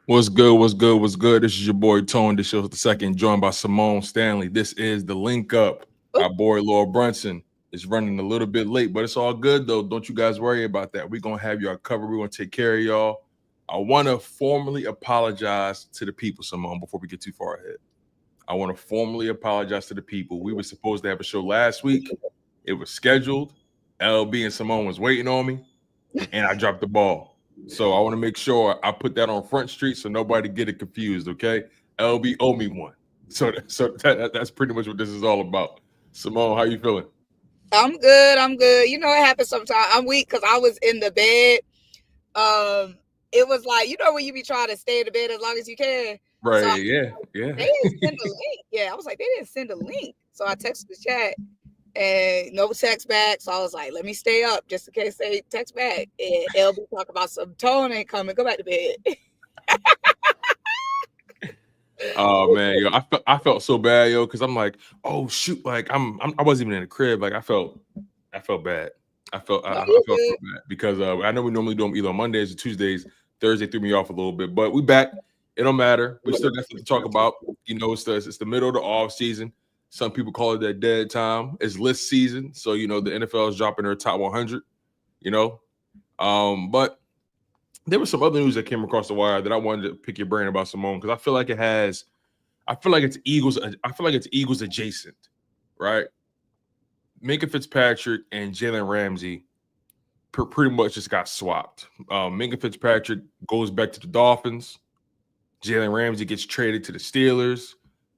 What's good? What's good? What's good? This is your boy Tone DeShields the second, joined by Symone Stanley. This is the Linc Up. Our boy Lord Brunson is running a little bit late, but it's all good though. Don't you guys worry about that. We're gonna have y'all covered. We're gonna take care of y'all. I want to formally apologize to the people, Symone, before we get too far ahead. I want to formally apologize to the people. We were supposed to have a show last week. It was scheduled. LB and Symone was waiting on me, and I dropped the ball. So I want to make sure I put that on Front Street so nobody get it confused, okay? LB owe me one. So that's pretty much what this is all about. Symone, how you feeling? I'm good. I'm good. You know, it happens sometimes. I'm weak because I was in the bed. It was like, you know, when you be trying to stay in the bed as long as you can. Right, so yeah. They didn't send a link. Yeah, I was like, they didn't send a link. So I texted the chat and no text back. So I was like, let me stay up just in case they text back. And LB talk about some tone ain't coming. Go back to bed. Oh man, yo, I felt so bad, yo, because I'm like, oh shoot, like I wasn't even in the crib. Like I felt bad. I felt bad because I know we normally do them either on Mondays or Tuesdays. Thursday threw me off a little bit, but we back. It don't matter. We still got something to talk about. You know, it's the middle of the off season. Some people call it that dead time. It's list season, so you know the NFL is dropping their top 100. You know, but there was some other news that came across the wire that I wanted to pick your brain about, Symone, because I feel like it's Eagles. I feel like it's Eagles adjacent, right? Minkah Fitzpatrick and Jalen Ramsey pretty much just got swapped. Minkah Fitzpatrick goes back to the Dolphins. Jalen Ramsey gets traded to the Steelers.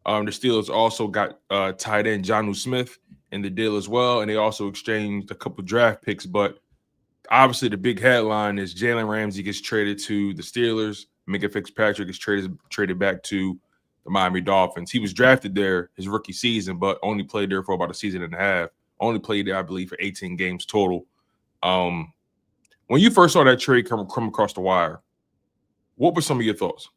The Steelers also got tight end Jonnu Smith in the deal as well, and they also exchanged a couple draft picks. But obviously, the big headline is Jalen Ramsey gets traded to the Steelers. Minkah Fitzpatrick is traded back to the Miami Dolphins. He was drafted there his rookie season, but only played there for about a season and a half. Only played there, I believe, for 18 games total. When you first saw that trade come across the wire, what were some of your thoughts?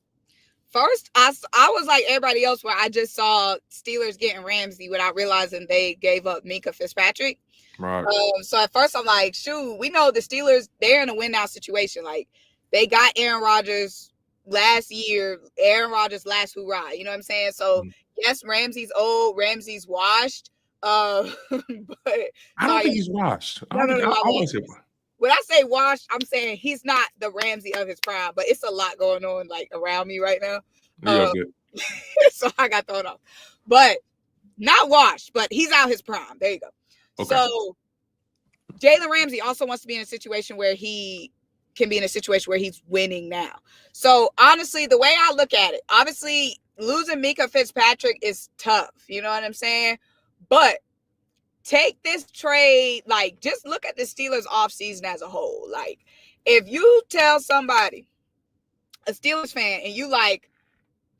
First, I was like everybody else where I just saw Steelers getting Ramsey without realizing they gave up Minkah Fitzpatrick. Right. So at first I'm like, shoot, we know the Steelers, they're in a win now situation. Like they got Aaron Rodgers last year, Aaron Rodgers last hoorah. You know what I'm saying? So yes, Ramsey's old, Ramsey's washed. But I don't think he's washed. When I say washed, I'm saying he's not the Ramsey of his prime, but it's a lot going on like around me right now. So I got thrown off. But not washed, but he's out his prime. There you go. Okay. So Jalen Ramsey also wants to be in a situation where he can be in a situation where he's winning now. So honestly, the way I look at it, obviously losing Minkah Fitzpatrick is tough. You know what I'm saying? But take this trade, like just look at the Steelers offseason as a whole. Like if you tell somebody, a Steelers fan, and you like,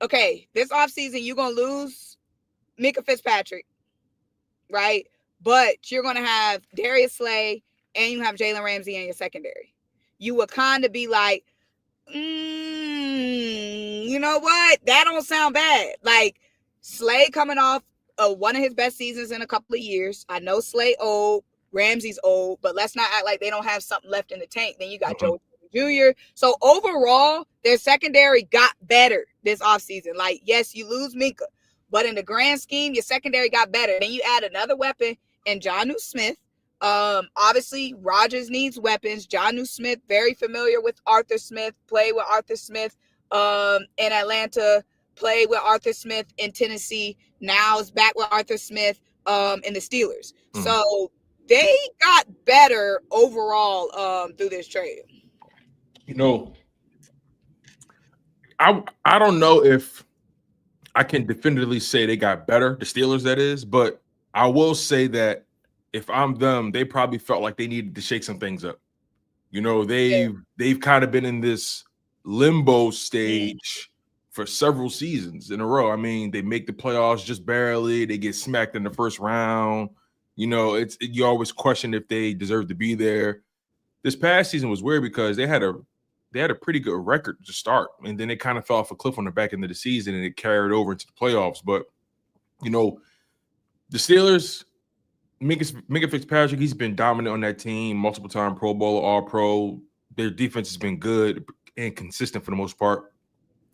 okay, this offseason you're going to lose Minkah Fitzpatrick, right? But you're going to have Darius Slay and you have Jalen Ramsey in your secondary. You would kind of be like, you know what? That don't sound bad. Like Slay coming off one of his best seasons in a couple of years. I know Slay old, Ramsey's old, but let's not act like they don't have something left in the tank. Then you got Joe Jr. So overall, their secondary got better this offseason. Like, yes, you lose Minkah, but in the grand scheme, your secondary got better. Then you add another weapon in Jonnu Smith. Obviously, Rodgers needs weapons. Jonnu Smith, very familiar with Arthur Smith, played with Arthur Smith in Atlanta, played with Arthur Smith in Tennessee. Now is back with Arthur Smith in the Steelers. So they got better overall through this trade. You know, I don't know if I can definitively say they got better, the Steelers that is, but I will say that if I'm them, they probably felt like they needed to shake some things up. You know, they've kind of been in this limbo stage for several seasons in a row. I mean, they make the playoffs just barely. They get smacked in the first round. You know, you always question if they deserve to be there. This past season was weird because they had a pretty good record to start, and then it kind of fell off a cliff on the back end of the season, and it carried over into the playoffs. But you know, the Steelers, Minkah Fitzpatrick, he's been dominant on that team, multiple time Pro Bowler, All Pro. Their defense has been good and consistent for the most part.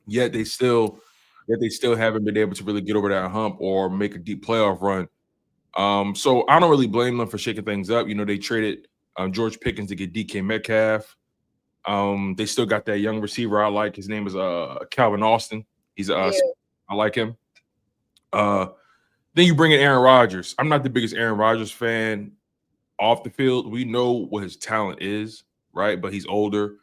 Yet they still haven't been able to really get over that hump or make a deep playoff run. So I don't really blame them for shaking things up. They traded George Pickens to get DK Metcalf. They still got that young receiver I like. His name is Calvin Austin. He's I like him. Then you bring in Aaron Rodgers. I'm not the biggest Aaron Rodgers fan off the field. We know what his talent is, right? But he's older.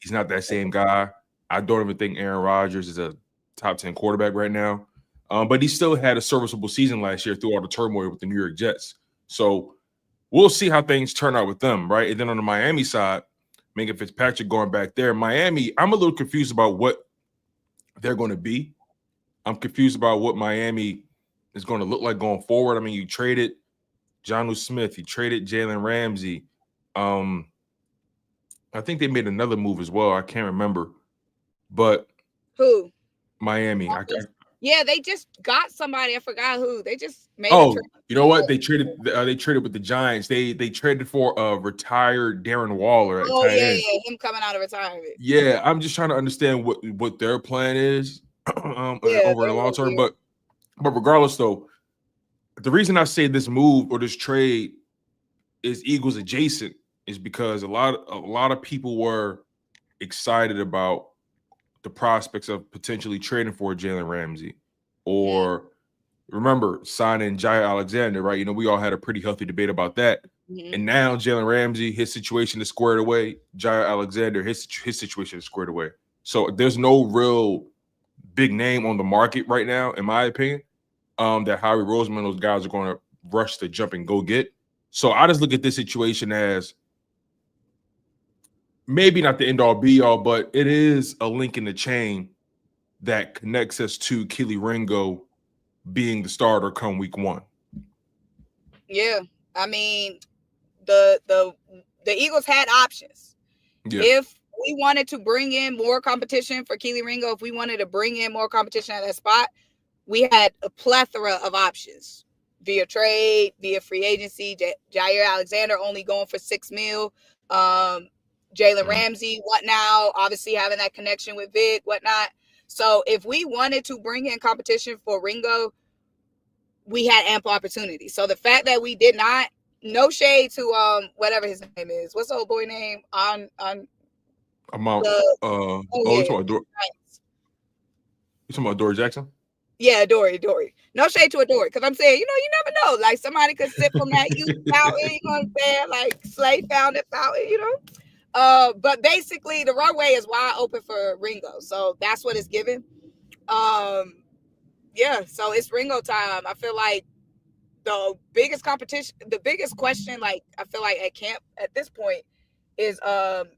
He's not that same guy. I don't even think Aaron Rodgers is a top 10 quarterback right now. But he still had a serviceable season last year through all the turmoil with the New York Jets. So we'll see how things turn out with them, right? And then on the Miami side, Minka Fitzpatrick going back there. Miami, I'm a little confused about what they're going to be. I'm confused about what Miami is going to look like going forward. I mean, you traded Jonnu Smith. You traded Jalen Ramsey. I think they made another move as well. I can't remember. But who? Miami. Yeah, they just got somebody. I forgot who. They just made. You know what? They traded with the Giants. They traded for a retired Darren Waller. Him coming out of retirement. Yeah, I'm just trying to understand what their plan is over in the long term. But regardless, though, the reason I say this move or this trade is Eagles adjacent is because a lot of people were excited about the prospects of potentially trading for Jalen Ramsey or remember signing Jair Alexander, right? We all had a pretty healthy debate about that. Mm-hmm. And now Jalen Ramsey, his situation is squared away. Jair Alexander, his situation is squared away. So there's no real big name on the market right now, in my opinion, that Howie, Roseman, those guys are going to rush to jump and go get. So I just look at this situation as maybe not the end-all, be-all, but it is a link in the chain that connects us to Kelee Ringo being the starter come week 1. Yeah. I mean, the Eagles had options. Yeah. If we wanted to bring in more competition for Kelee Ringo, if we wanted to bring in more competition at that spot, we had a plethora of options via trade, via free agency. Jair Alexander only going for $6 million. Jalen Ramsey, what now? Obviously having that connection with Vic, whatnot. So if we wanted to bring in competition for Ringo, we had ample opportunity. So the fact that we did not, no shade to whatever his name is. What's the old boy name on you talking about Dory Jackson? Yeah, Dory. No shade to Dory, because I'm saying, you never know. Like somebody could sit from that youth fountain, you know what I'm saying? Like Slay found it fountain, But basically the runway is wide open for Ringo. So that's what it's given. So it's Ringo time. I feel like the biggest question, like I feel like at camp at this point is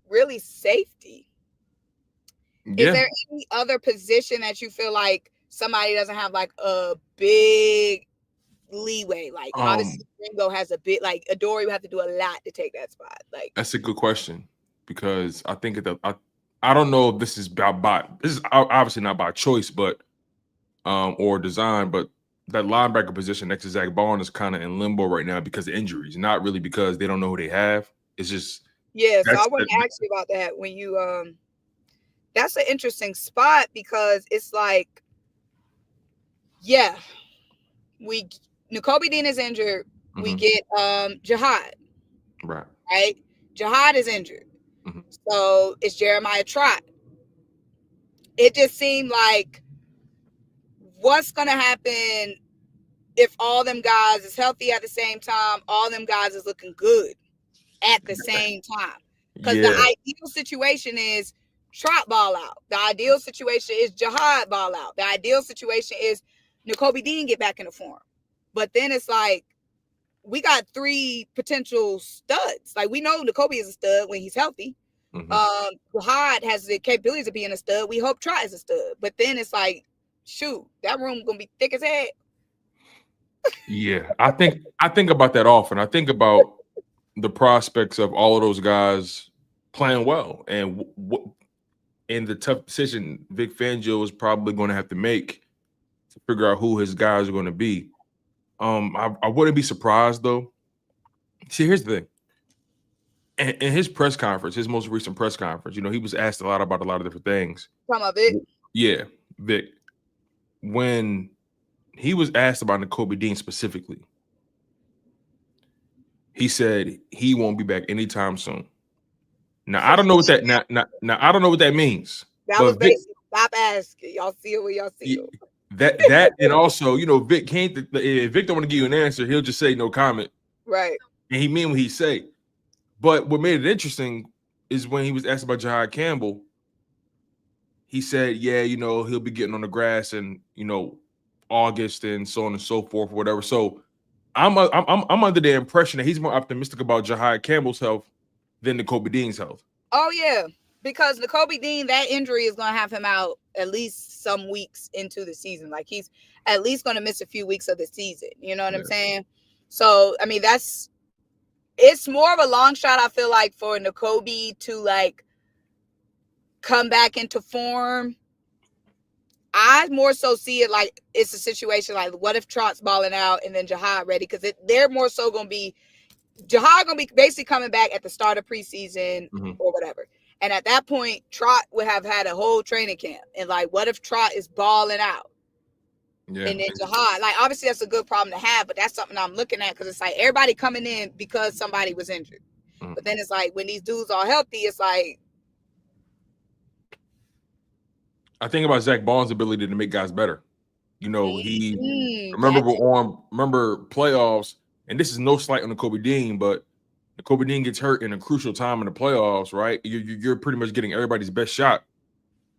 really safety. Yeah. Is there any other position that you feel like somebody doesn't have like a big leeway? Like obviously Ringo has a bit, like Adoree would have to do a lot to take that spot. Like that's a good question because I think I don't know if this is this is obviously not by choice, but or design, but that linebacker position next to Zach Bond is kind of in limbo right now because of injuries, not really because they don't know who they have. It's just so I want to ask you about that when you that's an interesting spot because it's like, Nakobe Dean is injured. Mm-hmm. We get Jihad. Right? Jihad is injured. Mm-hmm. So it's Jeremiah Trott. It just seemed like what's gonna happen if all them guys is healthy at the same time, all them guys is looking good at the same time. Because the ideal situation is Trot ball out. The ideal situation is Jihad ball out. The ideal situation is Nakobe Dean get back into form. But then it's like, we got 3 potential studs. Like, we know Nakobe is a stud when he's healthy. Mm-hmm. Jihad has the capabilities of being a stud. We hope Trot is a stud. But then it's like, shoot, that room going to be thick as heck. Yeah, I think about that often. I think about the prospects of all of those guys playing well and and the tough decision Vic Fangio is probably going to have to make to figure out who his guys are going to be. I wouldn't be surprised though. See, here's the thing. In his press conference, his most recent press conference, he was asked a lot about a lot of different things. From Vic? Yeah, Vic. When he was asked about Nakobe Dean specifically, he said he won't be back anytime soon. Now I don't know what that now I don't know what that means. That was basically stop asking. Y'all see it when y'all see it. That and also, Vic can't. If Vic don't want to give you an answer, he'll just say no comment. Right. And he mean what he say. But what made it interesting is when he was asked about Jahad Campbell, he said, yeah, he'll be getting on the grass in, August and so on and so forth, or whatever. So I'm under the impression that he's more optimistic about Jahad Campbell's health than Nakobe Dean's health. Oh, yeah. Because Nakobe Dean, that injury is going to have him out at least some weeks into the season. Like, he's at least going to miss a few weeks of the season. You know what I'm saying? So, I mean, it's more of a long shot, I feel like, for Nakobe to, like, come back into form. I more so see it like it's a situation like, what if Trott's balling out and then Jahad ready? Because they're more so going to be, Jahad going to be basically coming back at the start of preseason or whatever. And at that point, Trot would have had a whole training camp. And, like, what if Trot is balling out? Yeah. And then Jahad, like, obviously that's a good problem to have, but that's something I'm looking at because it's like everybody coming in because somebody was injured. But then it's like when these dudes are healthy, it's like. I think about Zach Bond's ability to make guys better. Remember playoffs, and this is no slight on Nakobe Dean, but Nakobe Dean gets hurt in a crucial time in the playoffs, right? You're pretty much getting everybody's best shot,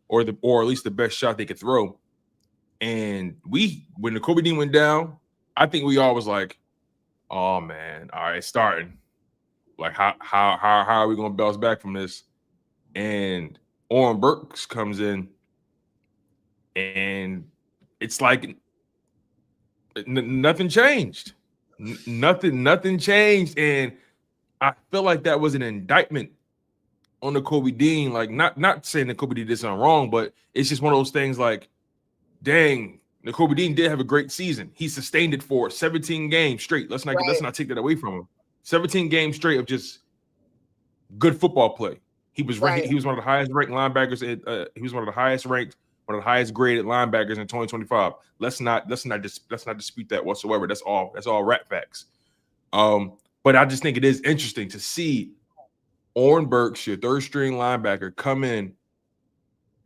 or at least the best shot they could throw. And when Nakobe Dean went down, I think we all was like, "Oh man, all right, starting. Like, how are we gonna bounce back from this?" And Oren Burks comes in, and it's like nothing changed. Nothing changed, and I feel like that was an indictment on Nakobe Dean. Like, not saying Nakobe Dean did something wrong, but it's just one of those things like, dang, Nakobe Dean did have a great season. He sustained it for 17 games straight. Let's not take that away from him. 17 games straight of just good football play. He was ranked, he was one of the highest ranked linebackers. He was one of the highest ranked, one of the highest graded linebackers in 2025. Let's not dispute that whatsoever. That's all rat facts. But I just think it is interesting to see Oren Burks, your third string linebacker, come in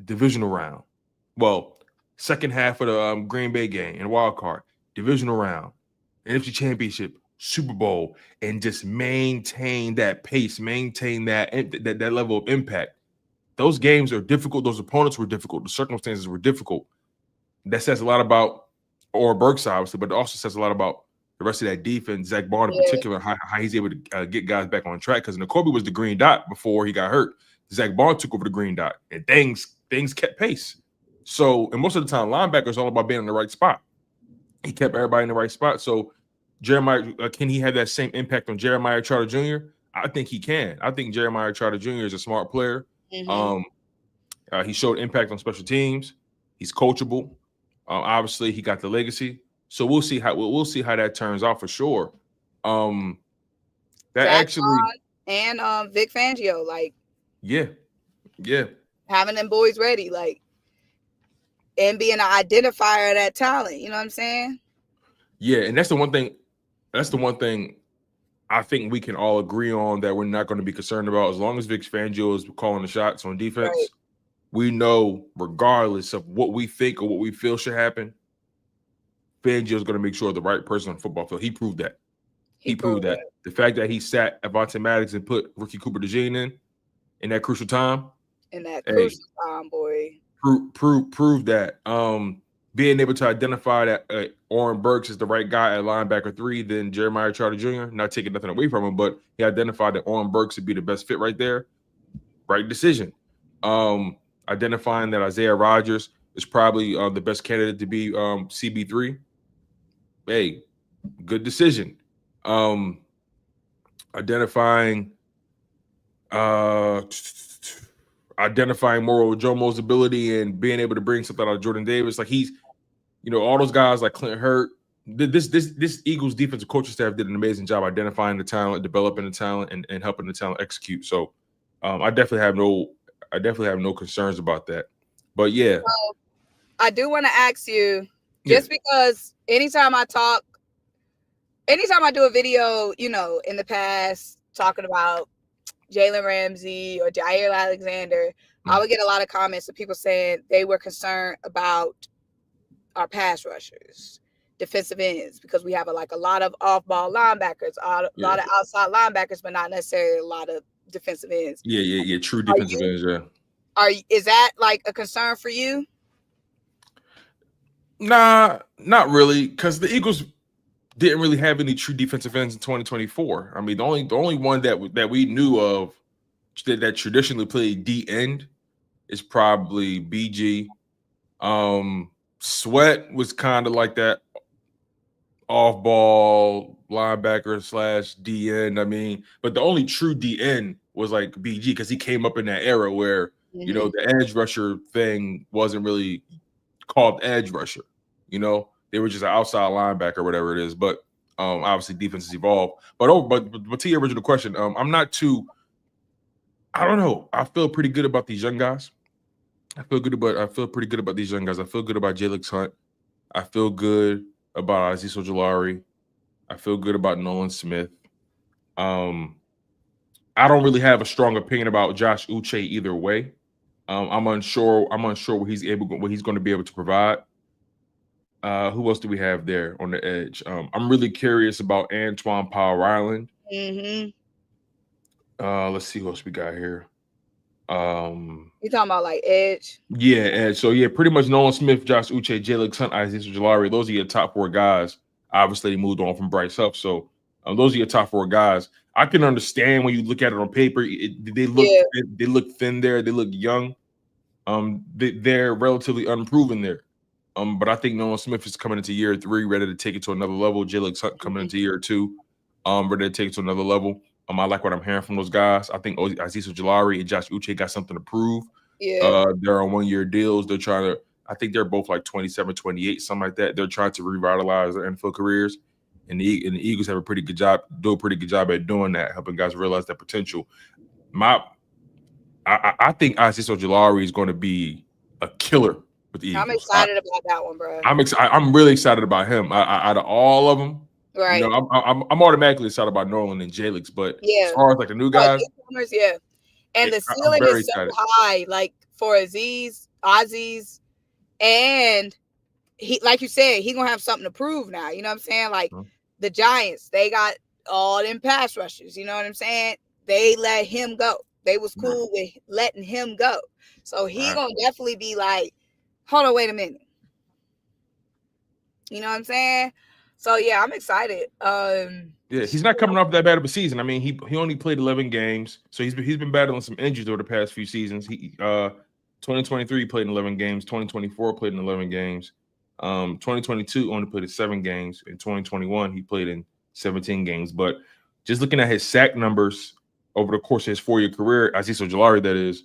divisional round. Well, second half of the Green Bay game and wild card, divisional round, NFC Championship, Super Bowl, and just maintain that pace, maintain that level of impact. Those games are difficult. Those opponents were difficult. The circumstances were difficult. That says a lot about Oren Burks, obviously, but it also says a lot about the rest of that defense, Zach Bond in particular, how he's able to get guys back on track. Because Nakobe was the green dot before he got hurt. Zach Bond took over the green dot, and things kept pace. So, and most of the time, linebacker is all about being in the right spot. He kept everybody in the right spot. So, Jeremiah, can he have that same impact on Jeremiah Trotter Jr.? I think he can. I think Jeremiah Trotter Jr. is a smart player. He showed impact on special teams. He's coachable. Obviously, he got the legacy. So we'll see how that turns out for sure. That Zach actually and Vic Fangio, like, yeah, having them boys ready, like, and being an identifier of that talent. You know what I'm saying? Yeah, and that's the one thing. That's the one thing I think we can all agree on that we're not going to be concerned about. As long as Vic Fangio is calling the shots on defense, we know, regardless of what we think or what we feel should happen, Fangio is going to make sure the right person on the football field. He proved that. He proved that. The fact that he sat Avonte Maddox and put Ricky Cooper Dejean in that crucial time. In that crucial time, boy. Prove that. Being able to identify that Oren Burks is the right guy at linebacker 3 than Jeremiah Trotter Jr., not taking nothing away from him, but he identified that Oren Burks would be the best fit right there. Right decision. Identifying that Isaiah Rodgers is probably the best candidate to be CB3. Hey, good decision. Identifying Moro Jomo's ability and being able to bring something out of Jordan Davis. Like, he's, all those guys like Clint Hurt. This Eagles defensive coaching staff did an amazing job identifying the talent, developing the talent, and helping the talent execute. So I definitely have no concerns about that. But yeah. So, I do want to ask you, just because anytime I do a video, you know, in the past talking about Jalen Ramsey or Jair Alexander, I would get a lot of comments of people saying they were concerned about our pass rushers, defensive ends, because we have a lot of off-ball linebackers, a lot of outside linebackers, but not necessarily a lot of defensive ends. Yeah. True defensive ends. Yeah. Is that like a concern for you? Nah, not really, because the Eagles didn't really have any true defensive ends in 2024. I mean, the only one that we knew of that traditionally played D end is probably BG. Sweat was kind of like that off-ball linebacker / D end. I mean, but the only true D end was like BG because he came up in that era where you know the edge rusher thing wasn't really called edge rusher. You know, they were just an outside linebacker, whatever it is. But obviously defenses evolve. But to your original question, I'm not too. I don't know. I feel pretty good about these young guys. I feel pretty good about these young guys. I feel good about Jalen Hunt. I feel good about Azeez Ojulari. I feel good about Nolan Smith. I don't really have a strong opinion about Josh Uche either way. I'm unsure what he's going to be able to provide. Who else do we have there on the edge? I'm really curious about Antoine Powell-Ryland. Let's see who else we got here. You talking about like edge? Yeah, edge. So yeah, pretty much Nolan Smith, Josh Uche, Jalen Hunt, Azeez Ojulari. Those are your top 4 guys. Obviously, they moved on from Bryce Huff. So those are your top 4 guys. I can understand when you look at it on paper. They look thin there. They look young. They're relatively unproven there. But I think Nolan Smith is coming into year 3, ready to take it to another level. Jalen Hunt coming into year 2, ready to take it to another level. I like what I'm hearing from those guys. I think Azeez Ojulari and Josh Uche got something to prove. Yeah. They're on 1-year deals. They're trying to. I think they're both like 27, 28, something like that. They're trying to revitalize their NFL careers, and the Eagles have a pretty good job at doing that, helping guys realize that potential. I think Azeez Ojulari is going to be a killer with the Eagles. I'm excited about that one, bro. I'm really excited about him. Out of all of them. Right. You know, I'm automatically excited about Nolan and Jalix, but as far as like the new guys, and the ceiling is so high, like for Azeez, and he, like you said, he gonna have something to prove now. You know what I'm saying? Like the Giants, they got all them pass rushers. You know what I'm saying? They let him go. They was cool with letting him go. So he gonna definitely be like, hold on, wait a minute. You know what I'm saying? So yeah, I'm excited. Yeah, he's not coming off that bad of a season. I mean, he only played 11 games, so he's been battling some injuries over the past few seasons. He 2023 played in 11 games, 2024 played in 11 games, 2022 only played in 7 games. In 2021, he played in 17 games. But just looking at his sack numbers over the course of his 4-year career, Azeez Ojulari, that is,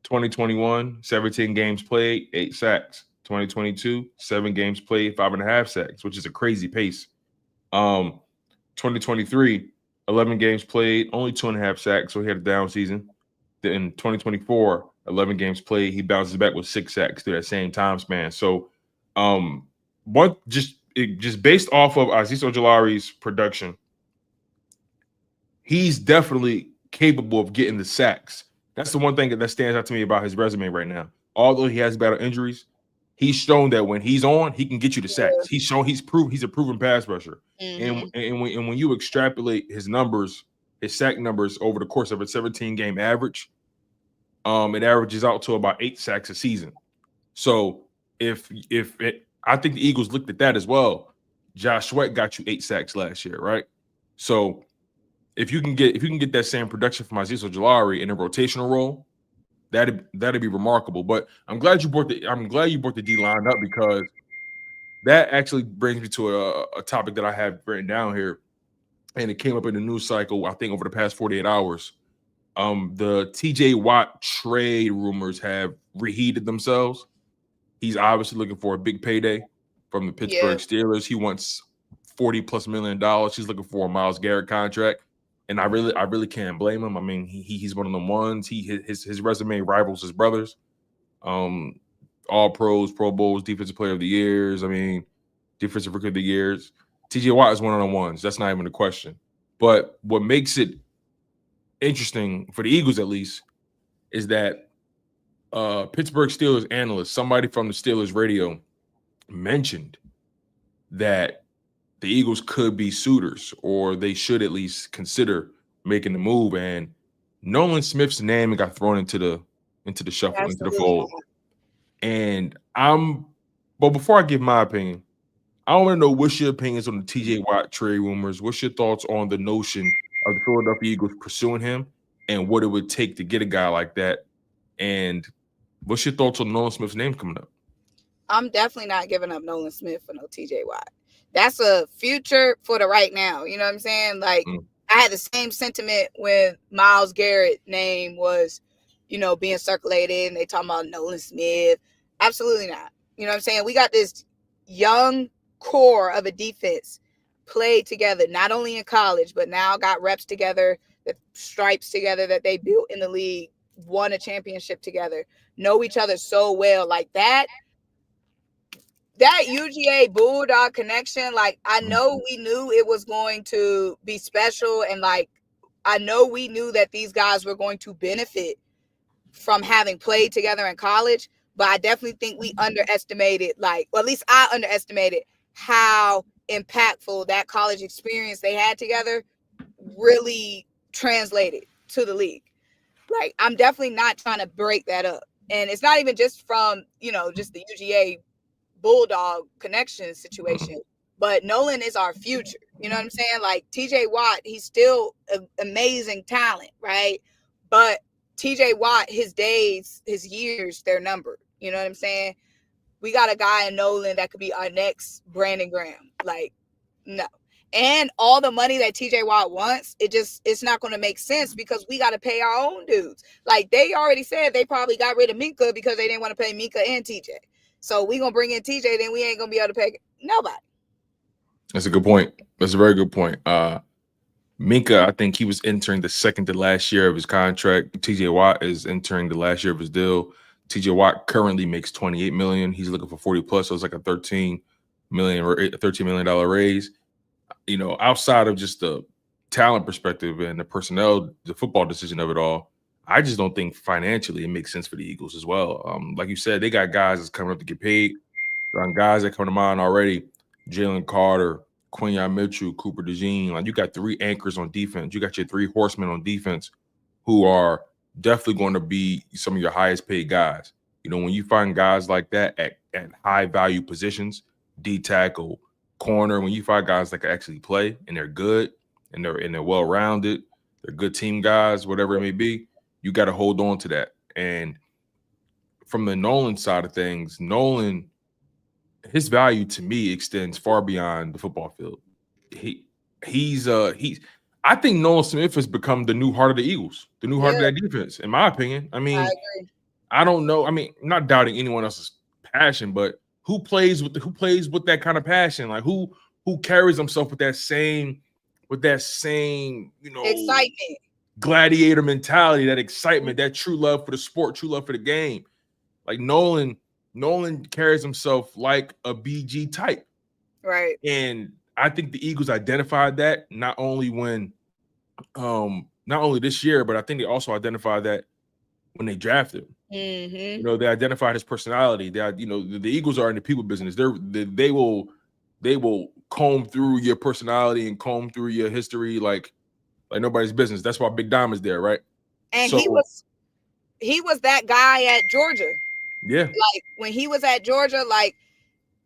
2021, 17 games played, 8 sacks. 2022, 7 games played, 5.5 sacks, which is a crazy pace. 2023, 11 games played, only 2.5 sacks, so he had a down season. Then 2024, 11 games played, he bounces back with 6 sacks through that same time span. So, just based off of Azeez Ojulari's production, he's definitely capable of getting the sacks. That's the one thing that stands out to me about his resume right now. Although he has battled injuries, he's shown that when he's on, he can get you the sacks. He's a proven pass rusher. And when you extrapolate his numbers, his sack numbers over the course of a 17-game average, it averages out to about 8 sacks a season. So I think the Eagles looked at that as well. Josh Sweat got you 8 sacks last year, right? So if you can get that same production from Azeez Ojulari in a rotational role, that'd be remarkable. But I'm glad you brought the D line up, because that actually brings me to a topic that I have written down here, and it came up in the news cycle, I think, over the past 48 hours. The TJ Watt trade rumors have reheated themselves. He's obviously looking for a big payday from the Pittsburgh Steelers. He wants $40+ million. He's looking for a Myles Garrett contract. And I really can't blame him. I mean, he's one of them ones. His resume rivals his brothers. All Pros, Pro Bowls, Defensive Player of the Years. I mean, Defensive Rookie of the Years. TJ Watt is one of the ones. That's not even a question. But what makes it interesting for the Eagles, at least, is that Pittsburgh Steelers analyst, somebody from the Steelers radio, mentioned that the Eagles could be suitors, or they should at least consider making the move. And Nolan Smith's name got thrown into the shuffle, Absolutely. into the fold. And but before I give my opinion, I want to know what's your opinions on the TJ Watt trade rumors. What's your thoughts on the notion of the Philadelphia Eagles pursuing him and what it would take to get a guy like that? And what's your thoughts on Nolan Smith's name coming up? I'm definitely not giving up Nolan Smith for no TJ Watt. That's a future for the right now. You know what I'm saying? Like, I had the same sentiment when Myles Garrett name was, being circulated and they talking about Nolan Smith. Absolutely not. You know what I'm saying? We got this young core of a defense played together, not only in college, but now got reps together, the stripes together that they built in the league, won a championship together, know each other so well. Like that UGA Bulldog connection, like, I know we knew it was going to be special. And like, I know we knew that these guys were going to benefit from having played together in college, but I definitely think we underestimated, or at least I underestimated how impactful that college experience they had together really translated to the league. Like, I'm definitely not trying to break that up. And it's not even just from, just the UGA Bulldog connection situation, but Nolan is our future. You know what I'm saying? Like, TJ Watt, he's still an amazing talent, right? But TJ Watt, his days, his years, they're numbered. You know what I'm saying? We got a guy in Nolan that could be our next Brandon Graham. Like, no. And all the money that TJ Watt wants, it's not going to make sense because we got to pay our own dudes. Like, they already said they probably got rid of Minka because they didn't want to pay Minka and TJ. So we going to bring in TJ, then we ain't going to be able to pay nobody. That's a good point. That's a very good point. Minka, I think he was entering the second to last year of his contract. TJ Watt is entering the last year of his deal. TJ Watt currently makes $28 million. He's looking for 40 plus, so it's like a $13 million raise. Outside of just the talent perspective and the personnel, the football decision of it all, I just don't think financially it makes sense for the Eagles as well. Like you said, they got guys that's coming up to get paid. Guys that come to mind already: Jalen Carter, Quinyon Mitchell, Cooper Dejean. Like, you got three anchors on defense. You got your three horsemen on defense who are definitely going to be some of your highest paid guys. When you find guys like that at high value positions, D tackle, corner, when you find guys that can actually play and they're good and they're well rounded, they're good team guys, whatever it may be, you got to hold on to that. And from the Nolan side of things, Nolan, his value to me extends far beyond the football field. I think Nolan Smith has become the new heart of the Eagles, the new heart of that defense, in my opinion. I mean, I don't know. I mean, I'm not doubting anyone else's passion, but who plays with that kind of passion? Like, who carries himself with that same excitement, gladiator mentality, that excitement, that true love for the sport, true love for the game. Like, Nolan carries himself like a BG type. Right. And I think the Eagles identified that not only this year, but I think they also identified that when they drafted him. Mm-hmm. They identified his personality. The Eagles are in the people business. They will comb through your personality and comb through your history like nobody's business. That's why Big Dom is there, right? And he was that guy at Georgia. Yeah. Like, when he was at Georgia, like,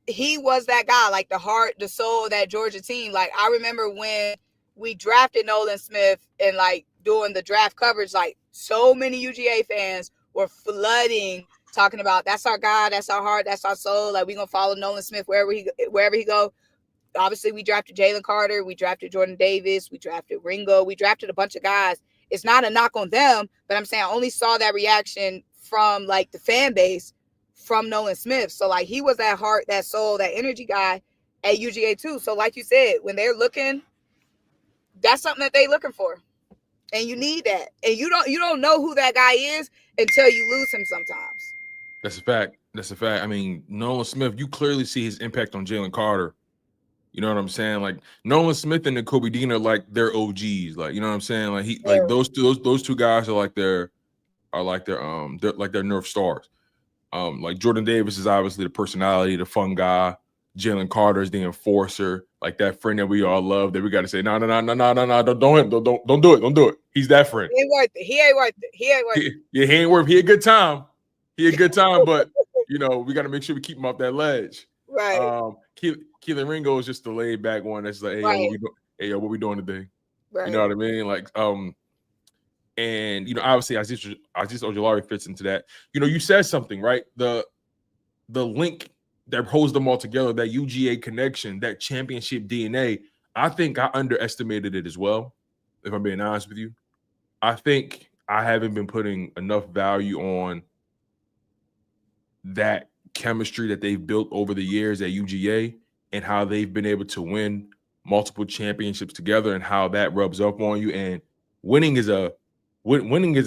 he was that guy, like the heart, the soul of that Georgia team. Like, I remember when we drafted Nolan Smith and like doing the draft coverage, like, so many UGA fans were flooding, talking about, that's our guy, that's our heart, that's our soul. Like, we gonna follow Nolan Smith wherever he go. Obviously, we drafted Jalen Carter, we drafted Jordan Davis, we drafted Ringo, we drafted a bunch of guys. It's not a knock on them, but I'm saying I only saw that reaction from like the fan base from Nolan Smith. So like, he was that heart, that soul, that energy guy at UGA too. So like you said, when they're looking, that's something that they're looking for. And you need that. And you don't know who that guy is until you lose him sometimes. That's a fact. That's a fact. I mean, Nolan Smith, you clearly see his impact on Jalen Carter. You know what I'm saying? Like Nolan Smith and Kobe Dean are like their OGs. Like, you know what I'm saying? Like those two guys are like their North Stars. Like Jordan Davis is obviously the personality, the fun guy. Jalen Carter is the enforcer, like that friend that we all love. That we got to say, no, don't do it. He's that friend. He ain't worth it. He ain't worth it. He ain't worth. He a good time. But we got to make sure we keep him off that ledge. Right. Keelan Ringo is just the laid back one. That's like, hey, what we doing today? Right. You know what I mean? Like, and obviously, Aziz Ojulari fits into that. You said something, right? The link that holds them all together, that UGA connection, that championship DNA. I think I underestimated it as well, if I'm being honest with you. I think I haven't been putting enough value on that chemistry that they've built over the years at UGA and how they've been able to win multiple championships together and how that rubs up on you. And winning is a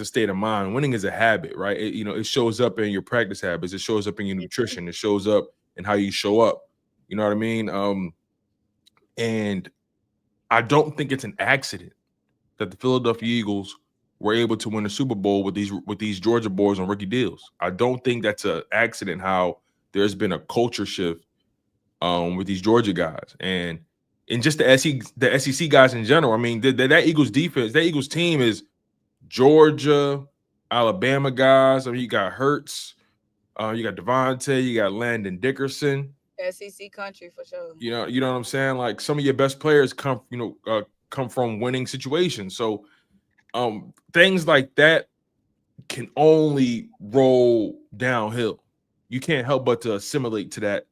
state of mind. Winning is a habit, right? It shows up in your practice habits. It shows up in your nutrition. It shows up in how you show up. You know what I mean? And I don't think it's an accident that the Philadelphia Eagles were able to win a Super Bowl with these Georgia boys on rookie deals. I don't think that's an accident how there's been a culture shift with these Georgia guys and just the SEC guys in general. I mean, that Eagles defense, that Eagles team is Georgia, Alabama guys. I mean, you got Hurts, you got Devontae, you got Landon Dickerson. SEC country for sure. You know what I'm saying? Like some of your best players come from winning situations. So things like that can only roll downhill. You can't help but to assimilate to that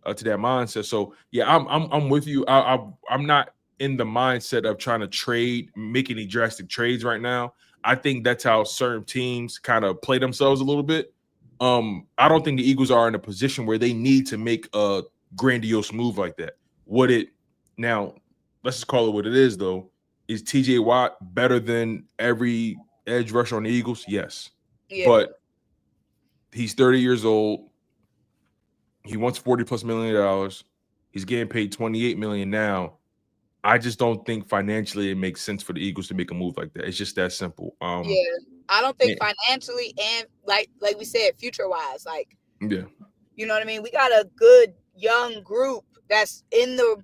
mindset. So yeah, I'm with you. I'm not in the mindset of trying to make any drastic trades right now. I think that's how certain teams kind of play themselves a little bit. I don't think the Eagles are in a position where they need to make a grandiose move like that. Now, let's just call it what it is, though. Is TJ Watt better than every edge rusher on the Eagles? Yes. Yeah. But he's 30 years old. He wants $40+ million. He's getting paid $28 million now. I just don't think financially it makes sense for the Eagles to make a move like that. It's just that simple. I don't think financially and like we said, future wise, you know what I mean? We got a good young group that's in the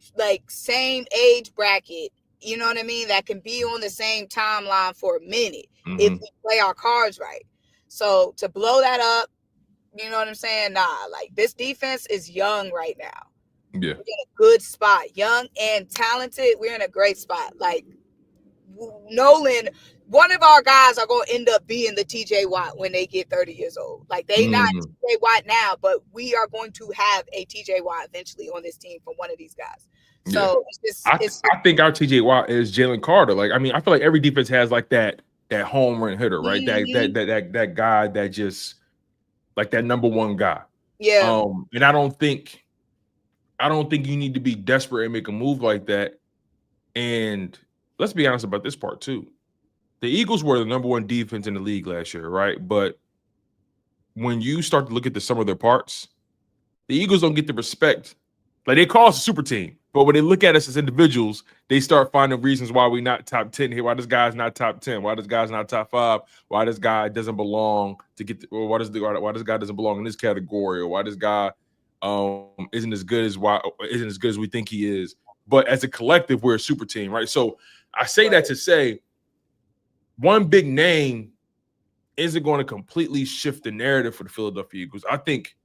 same age bracket, you know what I mean? That can be on the same timeline for a minute if we play our cards right. So to blow that up, you know what I'm saying? Nah, this defense is young right now. Yeah. We're in a good spot. Young and talented. We're in a great spot. Nolan, one of our guys are going to end up being the TJ Watt when they get 30 years old. They not TJ Watt now, but we are going to have a TJ Watt eventually on this team from one of these guys. So I think our TJ Watt is Jalen Carter. I feel like every defense has that home run hitter, right? That guy that just that number one guy. Yeah. And I don't think you need to be desperate and make a move like that. And let's be honest about this part too. The Eagles were the number one defense in the league last year, right? But when you start to look at the sum of their parts, the Eagles don't get the respect. They call us a super team, but when they look at us as individuals, they start finding reasons why we're not top 10 here. Why this guy's not top 10? Why this guy's not top 5? Why this guy doesn't belong or why this guy doesn't belong in this category? Or why this guy isn't as good as we think he is. But as a collective, we're a super team, right? So I say that to say one big name isn't going to completely shift the narrative for the Philadelphia Eagles. I think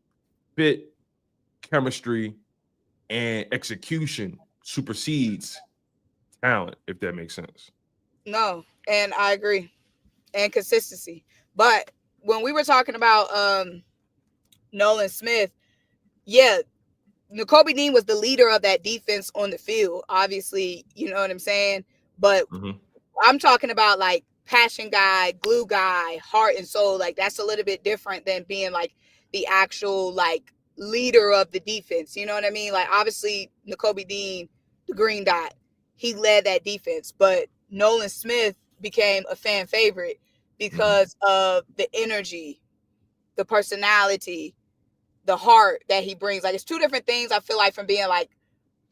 fit, chemistry, and execution supersedes talent, if that makes sense. No, and I agree. And consistency. But when we were talking about Nolan Smith, Kobe Dean was the leader of that defense on the field. Obviously, you know what I'm saying? But I'm talking about passion guy, glue guy, heart and soul. That's a little bit different than being the actual leader of the defense. You know what I mean? Obviously, Kobe Dean, the green dot, he led that defense. But Nolan Smith became a fan favorite because of the energy, the personality, the heart that he brings. Like, it's two different things, I feel like, from being like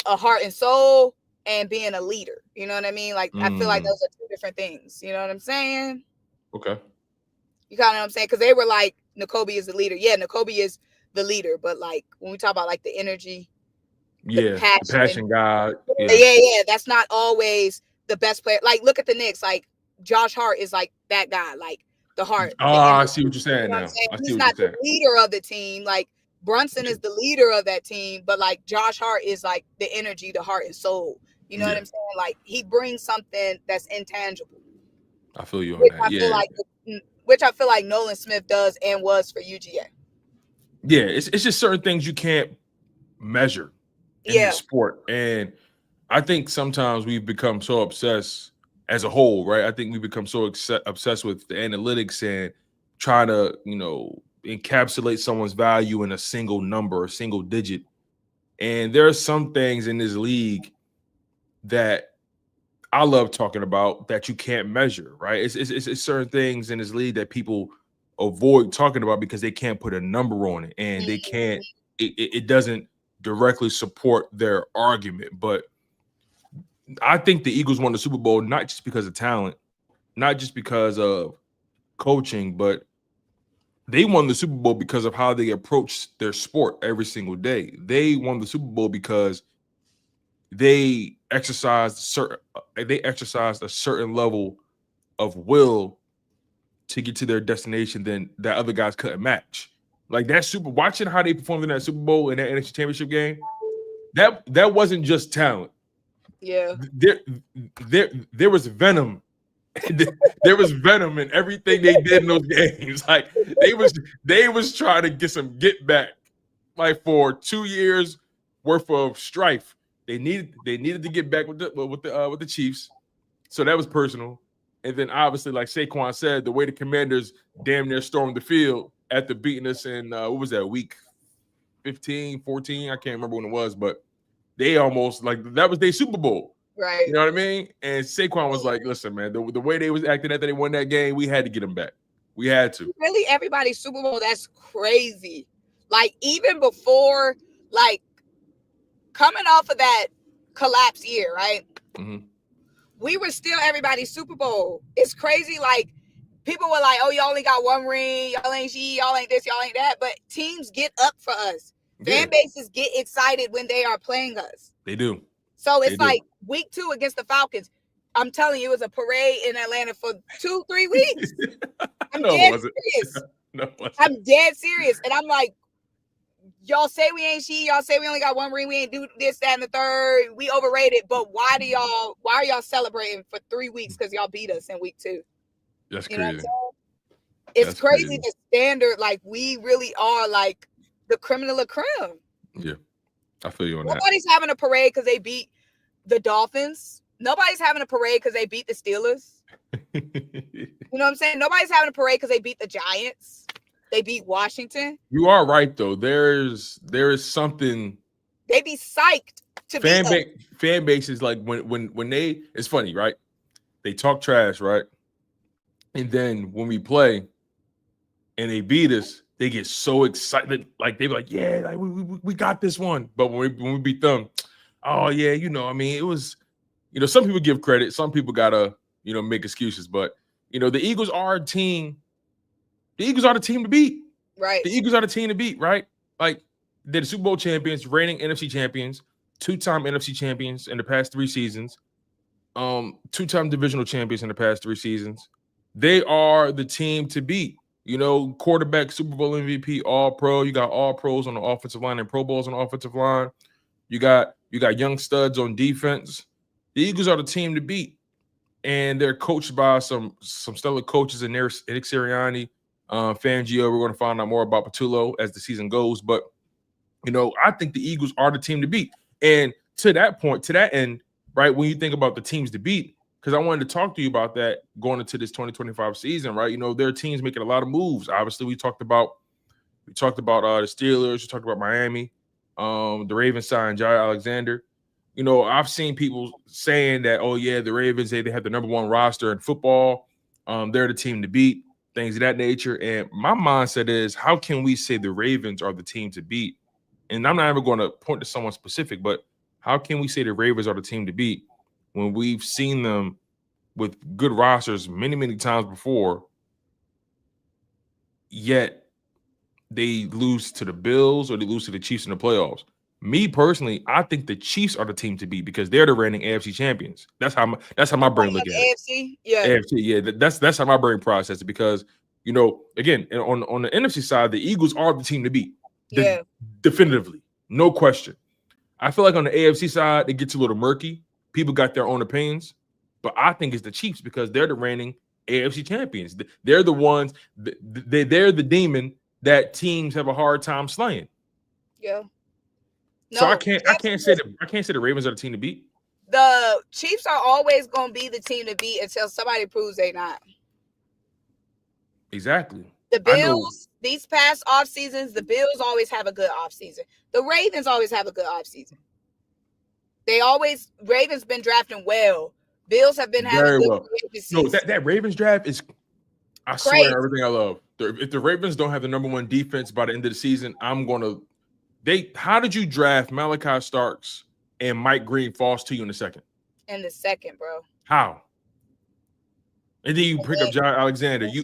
a heart and soul and being a leader. You know what I mean? Like, I feel like those are two different things. You know what I'm saying? Okay. You kind of know what I'm saying? Because they were like, N'Kobe is the leader. Yeah, N'Kobe is the leader. But like, when we talk about like the energy, the passion guy. Yeah. That's not always the best player. Like, look at the Knicks. Like, Josh Hart is like that guy. Like, the heart. I see what you're saying now. He's not the leader of the team. Like, Brunson is the leader of that team, but like Josh Hart is like the energy, the heart and soul. You know what I'm saying? Like, he brings something that's intangible. I feel you on that. Which I feel like Nolan Smith does and was for UGA. Yeah, it's just certain things you can't measure in the sport. And I think sometimes we've become so obsessed as a whole, right? I think we become so obsessed with the analytics and trying to, encapsulate someone's value in a single number, a single digit. And there are some things in this league that I love talking about that you can't measure, right? It's certain things in this league that people avoid talking about because they can't put a number on it, and they can't. It doesn't directly support their argument. But I think the Eagles won the Super Bowl not just because of talent, not just because of coaching, but they won the Super Bowl because of how they approach their sport every single day. They won the Super Bowl because they exercised a certain level of will to get to their destination than that other guys couldn't match. Like that watching how they performed in that Super Bowl and that NFC Championship game, that wasn't just talent. Yeah. There was venom. There was venom in everything they did in those games. Like they was trying to get some get back. Like for 2 years worth of strife. They needed to get back with the Chiefs. So that was personal. And then obviously, like Saquon said, the way the Commanders damn near stormed the field after beating us in what was that, week 15, 14? I can't remember when it was, but they almost that was their Super Bowl. Right. You know what I mean? And Saquon was like, listen, man, the way they was acting after they won that game, we had to get them back. We had to. Really, everybody's Super Bowl, that's crazy. Like, even before, like, coming off of that collapse year, right? Mm-hmm. We were still everybody's Super Bowl. It's crazy. Like, people were like, oh, y'all only got one ring. Y'all ain't this, y'all ain't that. But teams get up for us. Yeah. Fan bases get excited when they are playing us. They do. So it's like week 2 against the Falcons. I'm telling you, it was a parade in Atlanta for 2-3 weeks. I'm dead serious. I'm dead serious. And I'm like, y'all say we ain't y'all say we only got one ring, we ain't do this, that, and the third. We overrated, but why are y'all celebrating for 3 weeks because y'all beat us in week 2? That's crazy. It's crazy the standard. Like, we really are like the criminal of crime. Yeah, I feel you on that. Nobody's having a parade because they beat the Dolphins. Nobody's having a parade because they beat the Steelers. You know what I'm saying? Nobody's having a parade because they beat the Giants. They beat Washington. You are right, though. There is something. They be psyched to fan bases like when they. It's funny, right? They talk trash, right? And then when we play, and they beat us, they get so excited. Like they be like, yeah, like we got this one. But when we beat them, oh yeah, I mean, it was. Some people give credit. Some people gotta, make excuses. But the Eagles are a team. The Eagles are the team to beat. Right. The Eagles are the team to beat, right? Like, they're the Super Bowl champions, reigning NFC champions, 2-time NFC champions in the past 3 seasons, 2-time divisional champions in the past 3 seasons. They are the team to beat. Quarterback, Super Bowl MVP, All-Pro. You got All-Pros on the offensive line and Pro Bowls on the offensive line. You got young studs on defense. The Eagles are the team to beat. And they're coached by some stellar coaches in there, Nick Sirianni, Fangio. We're going to find out more about Patullo as the season goes. But, I think the Eagles are the team to beat. And to that end, right, when you think about the teams to beat, because I wanted to talk to you about that going into this 2025 season, right? There are teams making a lot of moves. Obviously, we talked about the Steelers. We talked about Miami. The Ravens signed Jair Alexander. I've seen people saying that, oh, yeah, the Ravens, they have the number 1 roster in football. They're the team to beat. things of that nature. And my mindset is, how can we say the Ravens are the team to beat? And I'm not ever going to point to someone specific, but how can we say the Ravens are the team to beat when we've seen them with good rosters many, many times before, yet they lose to the Bills or they lose to the Chiefs in the playoffs? Me personally, I think the Chiefs are the team to beat because they're the reigning AFC champions. That's how my brain look at it. AFC, yeah, AFC, yeah. That's how my brain processes it because again, on the NFC side, the Eagles are the team to beat. Yeah, definitively, no question. I feel like on the AFC side, it gets a little murky. People got their own opinions, but I think it's the Chiefs because they're the reigning AFC champions. They're the ones. They're the demon that teams have a hard time slaying. Yeah. No, so I can't say the Ravens are the team to beat. The Chiefs are always going to be the team to beat until somebody proves they're not. Exactly. The Bills, these past off seasons, the Bills always have a good off season. The Ravens always have a good off season. Ravens been drafting well. Bills have been having good No, that Ravens draft is, I swear, everything I love. If the Ravens don't have the number one defense by the end of the season, I'm gonna. How did you draft Malachi Starks and Mike Green falls to you in the second? In the second, bro. How? And then you pick up John Alexander. You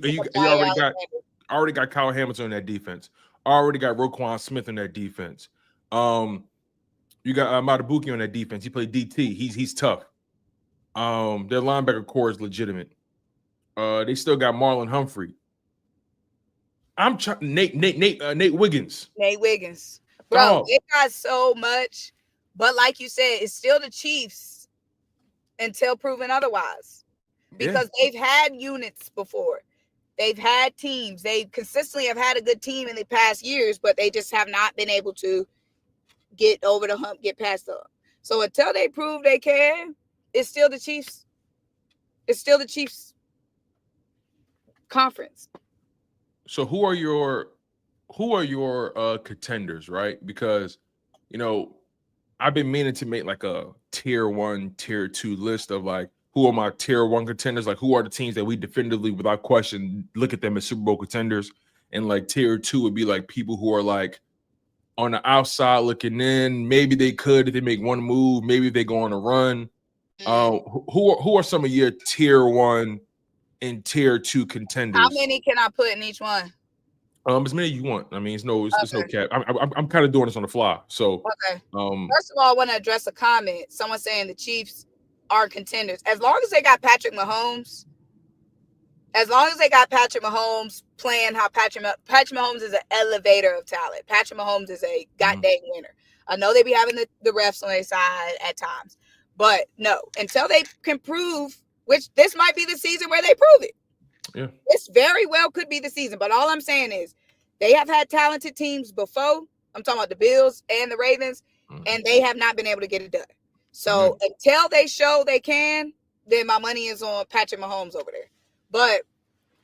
already got Kyle Hamilton on that defense. Already got Roquan Smith on that defense. You got Matabuki on that defense. He played DT. He's tough. Their linebacker core is legitimate. They still got Marlon Humphrey. I'm trying Nate Wiggins. Nate Wiggins. Bro, they got so much. But like you said, it's still the Chiefs until proven otherwise. Because they've had units before. They've had teams. They consistently have had a good team in the past years, but they just have not been able to get over the hump, get past the hump. So until they prove they can, it's still the Chiefs. It's still the Chiefs conference. So who are your contenders, right? Because I've been meaning to make like a tier 1, tier 2 list of like who are my tier 1 contenders, like who are the teams that we definitively, without question, look at them as Super Bowl contenders, and like tier 2 would be like people who are like on the outside looking in. Maybe they could if they make one move. Maybe if they go on a run. Who are some of your tier 1 and tier 2 contenders? How many can I put in each one? As many as you want. I mean, it's no cap. I'm kind of doing this on the fly. So okay. First of all, I want to address a comment. Someone saying the Chiefs are contenders. As long as they got Patrick Mahomes, playing how Patrick Mahomes is an elevator of talent. Patrick Mahomes is a goddamn winner. I know they be having the refs on their side at times, but no, until they can prove, which this might be the season where they prove it. Yeah, this very well could be the season. But all I'm saying is they have had talented teams before. I'm talking about the Bills and the Ravens, and they have not been able to get it done. So until they show they can, then my money is on Patrick Mahomes over there. But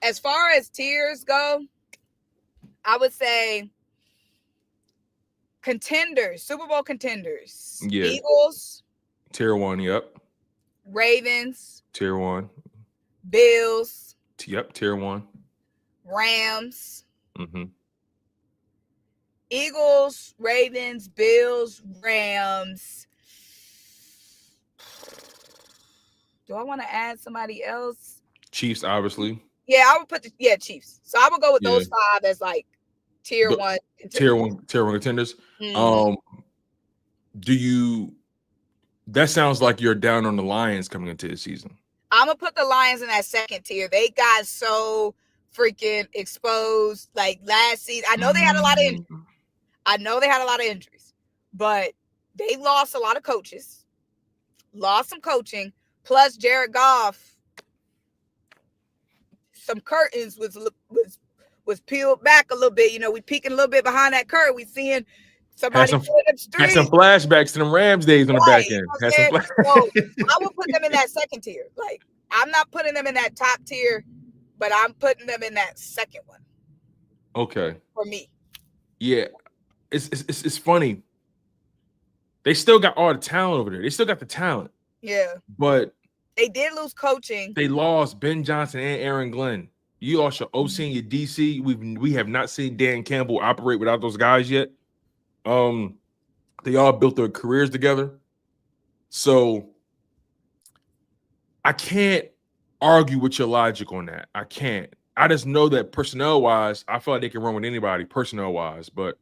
as far as tiers go, I would say contenders, Super Bowl contenders. Yeah. Eagles. Tier 1, yep. Ravens. Tier 1. Bills. Yep, tier 1. Rams. Mm-hmm. Eagles, Ravens, Bills, Rams. Do I want to add somebody else? Chiefs, obviously. Yeah, I would put Chiefs. So I would go with those 5 as like tier 1 contenders. Tier 1 contenders. Mm-hmm. That sounds like you're down on the Lions coming into the season. I'm gonna put the Lions in that second tier. They got so freaking exposed like last season. I know they had a lot of injuries. But they lost a lot of coaches, lost some coaching, plus Jared Goff. Some curtains was peeled back a little bit. We peeking a little bit behind that curtain. We seeing somebody had some flashbacks to them Rams days on the back end. So I would put them in that second tier. Like, I'm not putting them in that top tier, but I'm putting them in that second one. Okay. For me. Yeah. It's funny. They still got all the talent over there. They still got the talent. Yeah. But they did lose coaching. They lost Ben Johnson and Aaron Glenn. You lost your OC and your DC. We have not seen Dan Campbell operate without those guys yet. They all built their careers together. So I can't argue with your logic on that. I can't. I just know that personnel-wise, I feel like they can run with anybody personnel-wise, but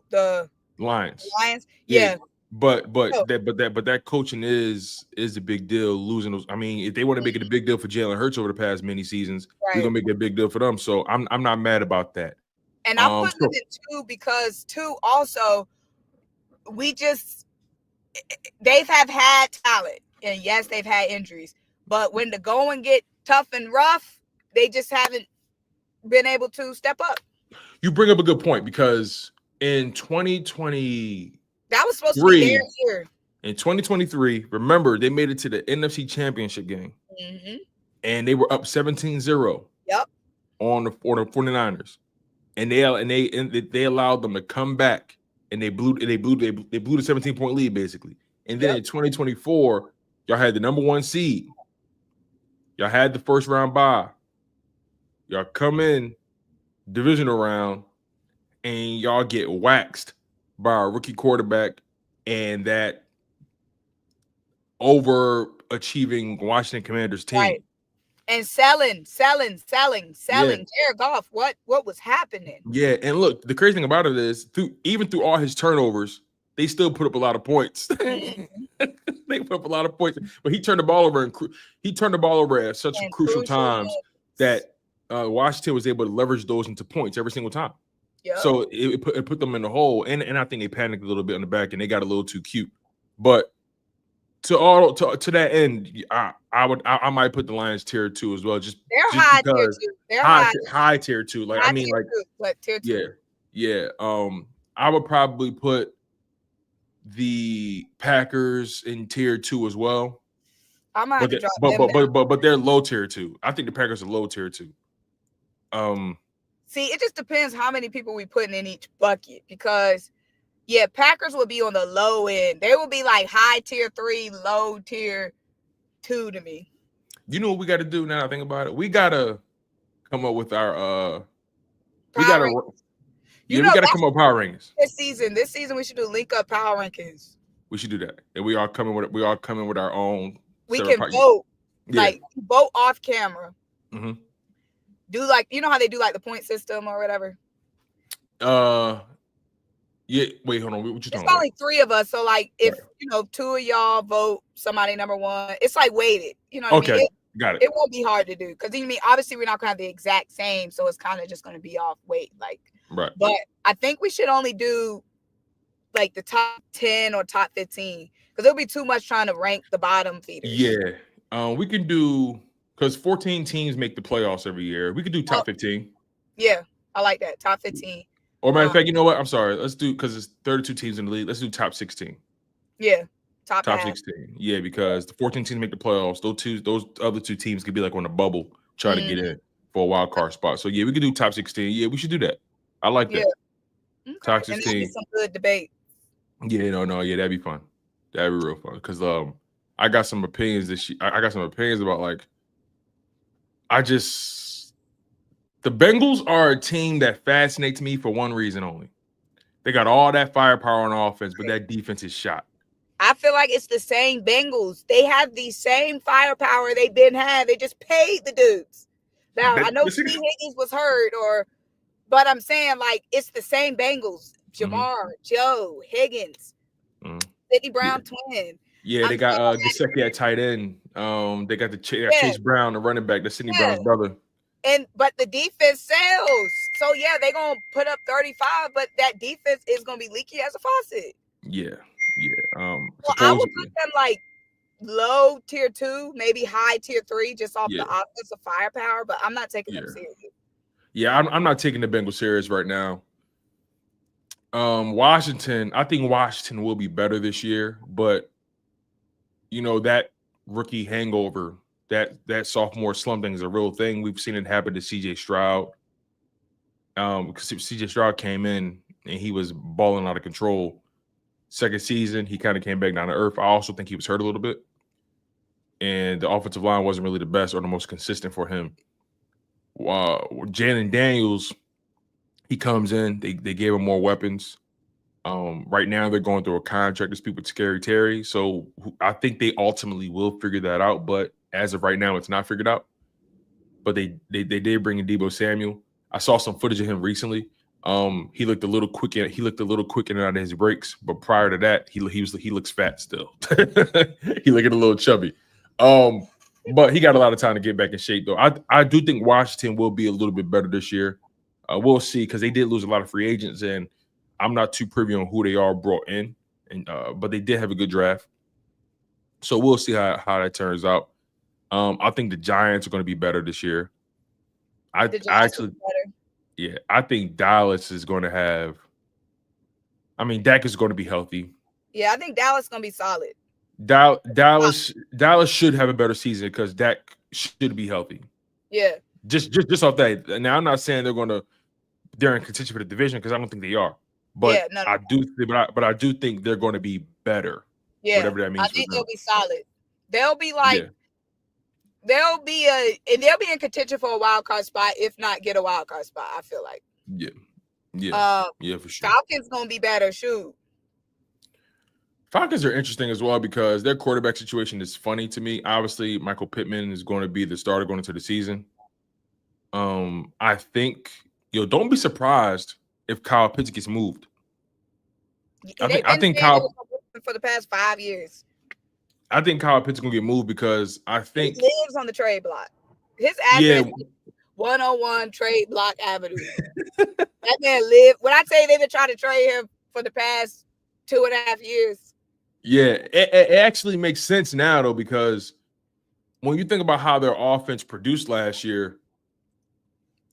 the Lions. Yeah. But that coaching is a big deal. Losing those, I mean, if they want to make it a big deal for Jalen Hurts over the past many seasons, we're gonna make it a big deal for them. So I'm not mad about that. And I put them in 2 because 2 also, they've had talent, and yes, they've had injuries, but when the going get tough and rough, they just haven't been able to step up. You bring up a good point because in 2020. That was supposed to be their year. In 2023, remember, they made it to the NFC Championship game. Mm-hmm. And they were up 17-0. Yep. On the 49ers. And they allowed them to come back, and they blew the 17-point lead, basically. And then in 2024, y'all had the number 1 seed. Y'all had the first round bye. Y'all come in divisional round, and y'all get waxed by a rookie quarterback and that overachieving Washington Commanders team. Right. And selling. Jared Goff, what was happening? Yeah, and look, the crazy thing about it is, even through all his turnovers, they still put up a lot of points. They put up a lot of points, but he turned the ball over at such crucial times that Washington was able to leverage those into points every single time. Yep. So it put them in the hole, and I think they panicked a little bit on the back, and they got a little too cute. But to that end, I might put the Lions tier 2 as well. Just high tier 2. They're high tier 2. Like I mean, like tier 2. Yeah. I would probably put the Packers in tier 2 as well. I might have to drop them down. But they're low tier 2. I think the Packers are low tier 2. See, it just depends how many people we putting in each bucket, because Packers will be on the low end. They will be like high tier 3, low tier 2 to me. You know what we got to do now? I think about it. We got to come up with our we got to come up with power rankings. This season we should do Linc Up power rankings. We should do that. And we are coming with our own. We can vote. Like vote off camera. Mm-hmm. Do like, you know how they do like the point system or whatever? Yeah, wait, hold on. What you talking about? It's only 3 of us. So like if 2 of y'all vote somebody number 1, it's like weighted. You know what I mean? Got it. It won't be hard to do. Because obviously we're not gonna have the exact same, so it's kind of just gonna be off weight. Like right. But I think we should only do like the top 10 or top 15. Because it'll be too much trying to rank the bottom feeders. Yeah. We can do, because 14 teams make the playoffs every year. We could do top 15. Yeah, I like that. Top 15. Or matter of fact, you know what? I'm sorry. Let's do, because it's 32 teams in the league. Let's do top 16. Yeah. Top 16. Yeah, because the 14 teams make the playoffs. Those other 2 teams could be like on a bubble trying to get in for a wild card spot. So yeah, we could do top 16. Yeah, we should do that. I like that. Okay. Top 16. And that'd be some good debate. Yeah, yeah, that'd be fun. That'd be real fun. Because I got some opinions I got some opinions about, like, the Bengals are a team that fascinates me for one reason only. They got all that firepower on offense, but that defense is shot. I feel like it's the same Bengals. They have the same firepower they've been had. They just paid the dudes. Now, I know T. Higgins was hurt, but I'm saying, like, it's the same Bengals. Jamar, Joe, Higgins, Sidney Brown twin. Yeah, they got Gesicki at tight end. They got Chase Brown, the running back, the Sidney Brown's brother. But the defense sells. So yeah, they're gonna put up 35, but that defense is gonna be leaky as a faucet. Yeah. Well, I would put them like low tier 2, maybe high tier 3, just off the offensive firepower, but I'm not taking them serious. Yeah, I'm not taking the Bengals serious right now. Washington, I think Washington will be better this year, but that rookie hangover, that sophomore slump thing is a real thing. We've seen it happen to CJ Stroud. Because CJ Stroud came in and he was balling out of control. Second season, he kind of came back down to earth. I also think he was hurt a little bit. And the offensive line wasn't really the best or the most consistent for him. Jalen Daniels, he comes in. They gave him more weapons. Right now they're going through a contract dispute with Scary Terry, so I think they ultimately will figure that out. But as of right now, it's not figured out. But they did bring in Deebo Samuel. I saw some footage of him recently. He looked a little quick. He looked a little quick in and out of his breaks. But prior to that, he looks fat still. He looking a little chubby. But he got a lot of time to get back in shape though. I do think Washington will be a little bit better this year. We'll see because they did lose a lot of free agents, and I'm not too privy on who they are brought in. And but they did have a good draft, so we'll see how that turns out. I think the Giants are going to be better this year. I think Dallas is going to have. I mean, Dak is going to be healthy. Yeah, I think Dallas is going to be solid. Dallas should have a better season because Dak should be healthy. Yeah. Just off that. Now, I'm not saying they're in contention for the division because I don't think they are. But I do think they're going to be better. Yeah. Whatever that means. I think they'll be solid. They'll be like. Yeah. They'll be in contention for a wild card spot, if not get a wild card spot. I feel like. Yeah, for sure. Falcons gonna be better. Shoot. Falcons are interesting as well because their quarterback situation is funny to me. Obviously, Michael Pittman is going to be the starter going into the season. I think don't be surprised if Kyle Pitts gets moved. I think Kyle for the past 5 years. I think Kyle Pitts is going to get moved because I think he lives on the trade block. His address is 101 Trade Block Avenue. That man live. When I say they've been trying to trade him for the past 2.5 years. Yeah, it actually makes sense now though because when you think about how their offense produced last year,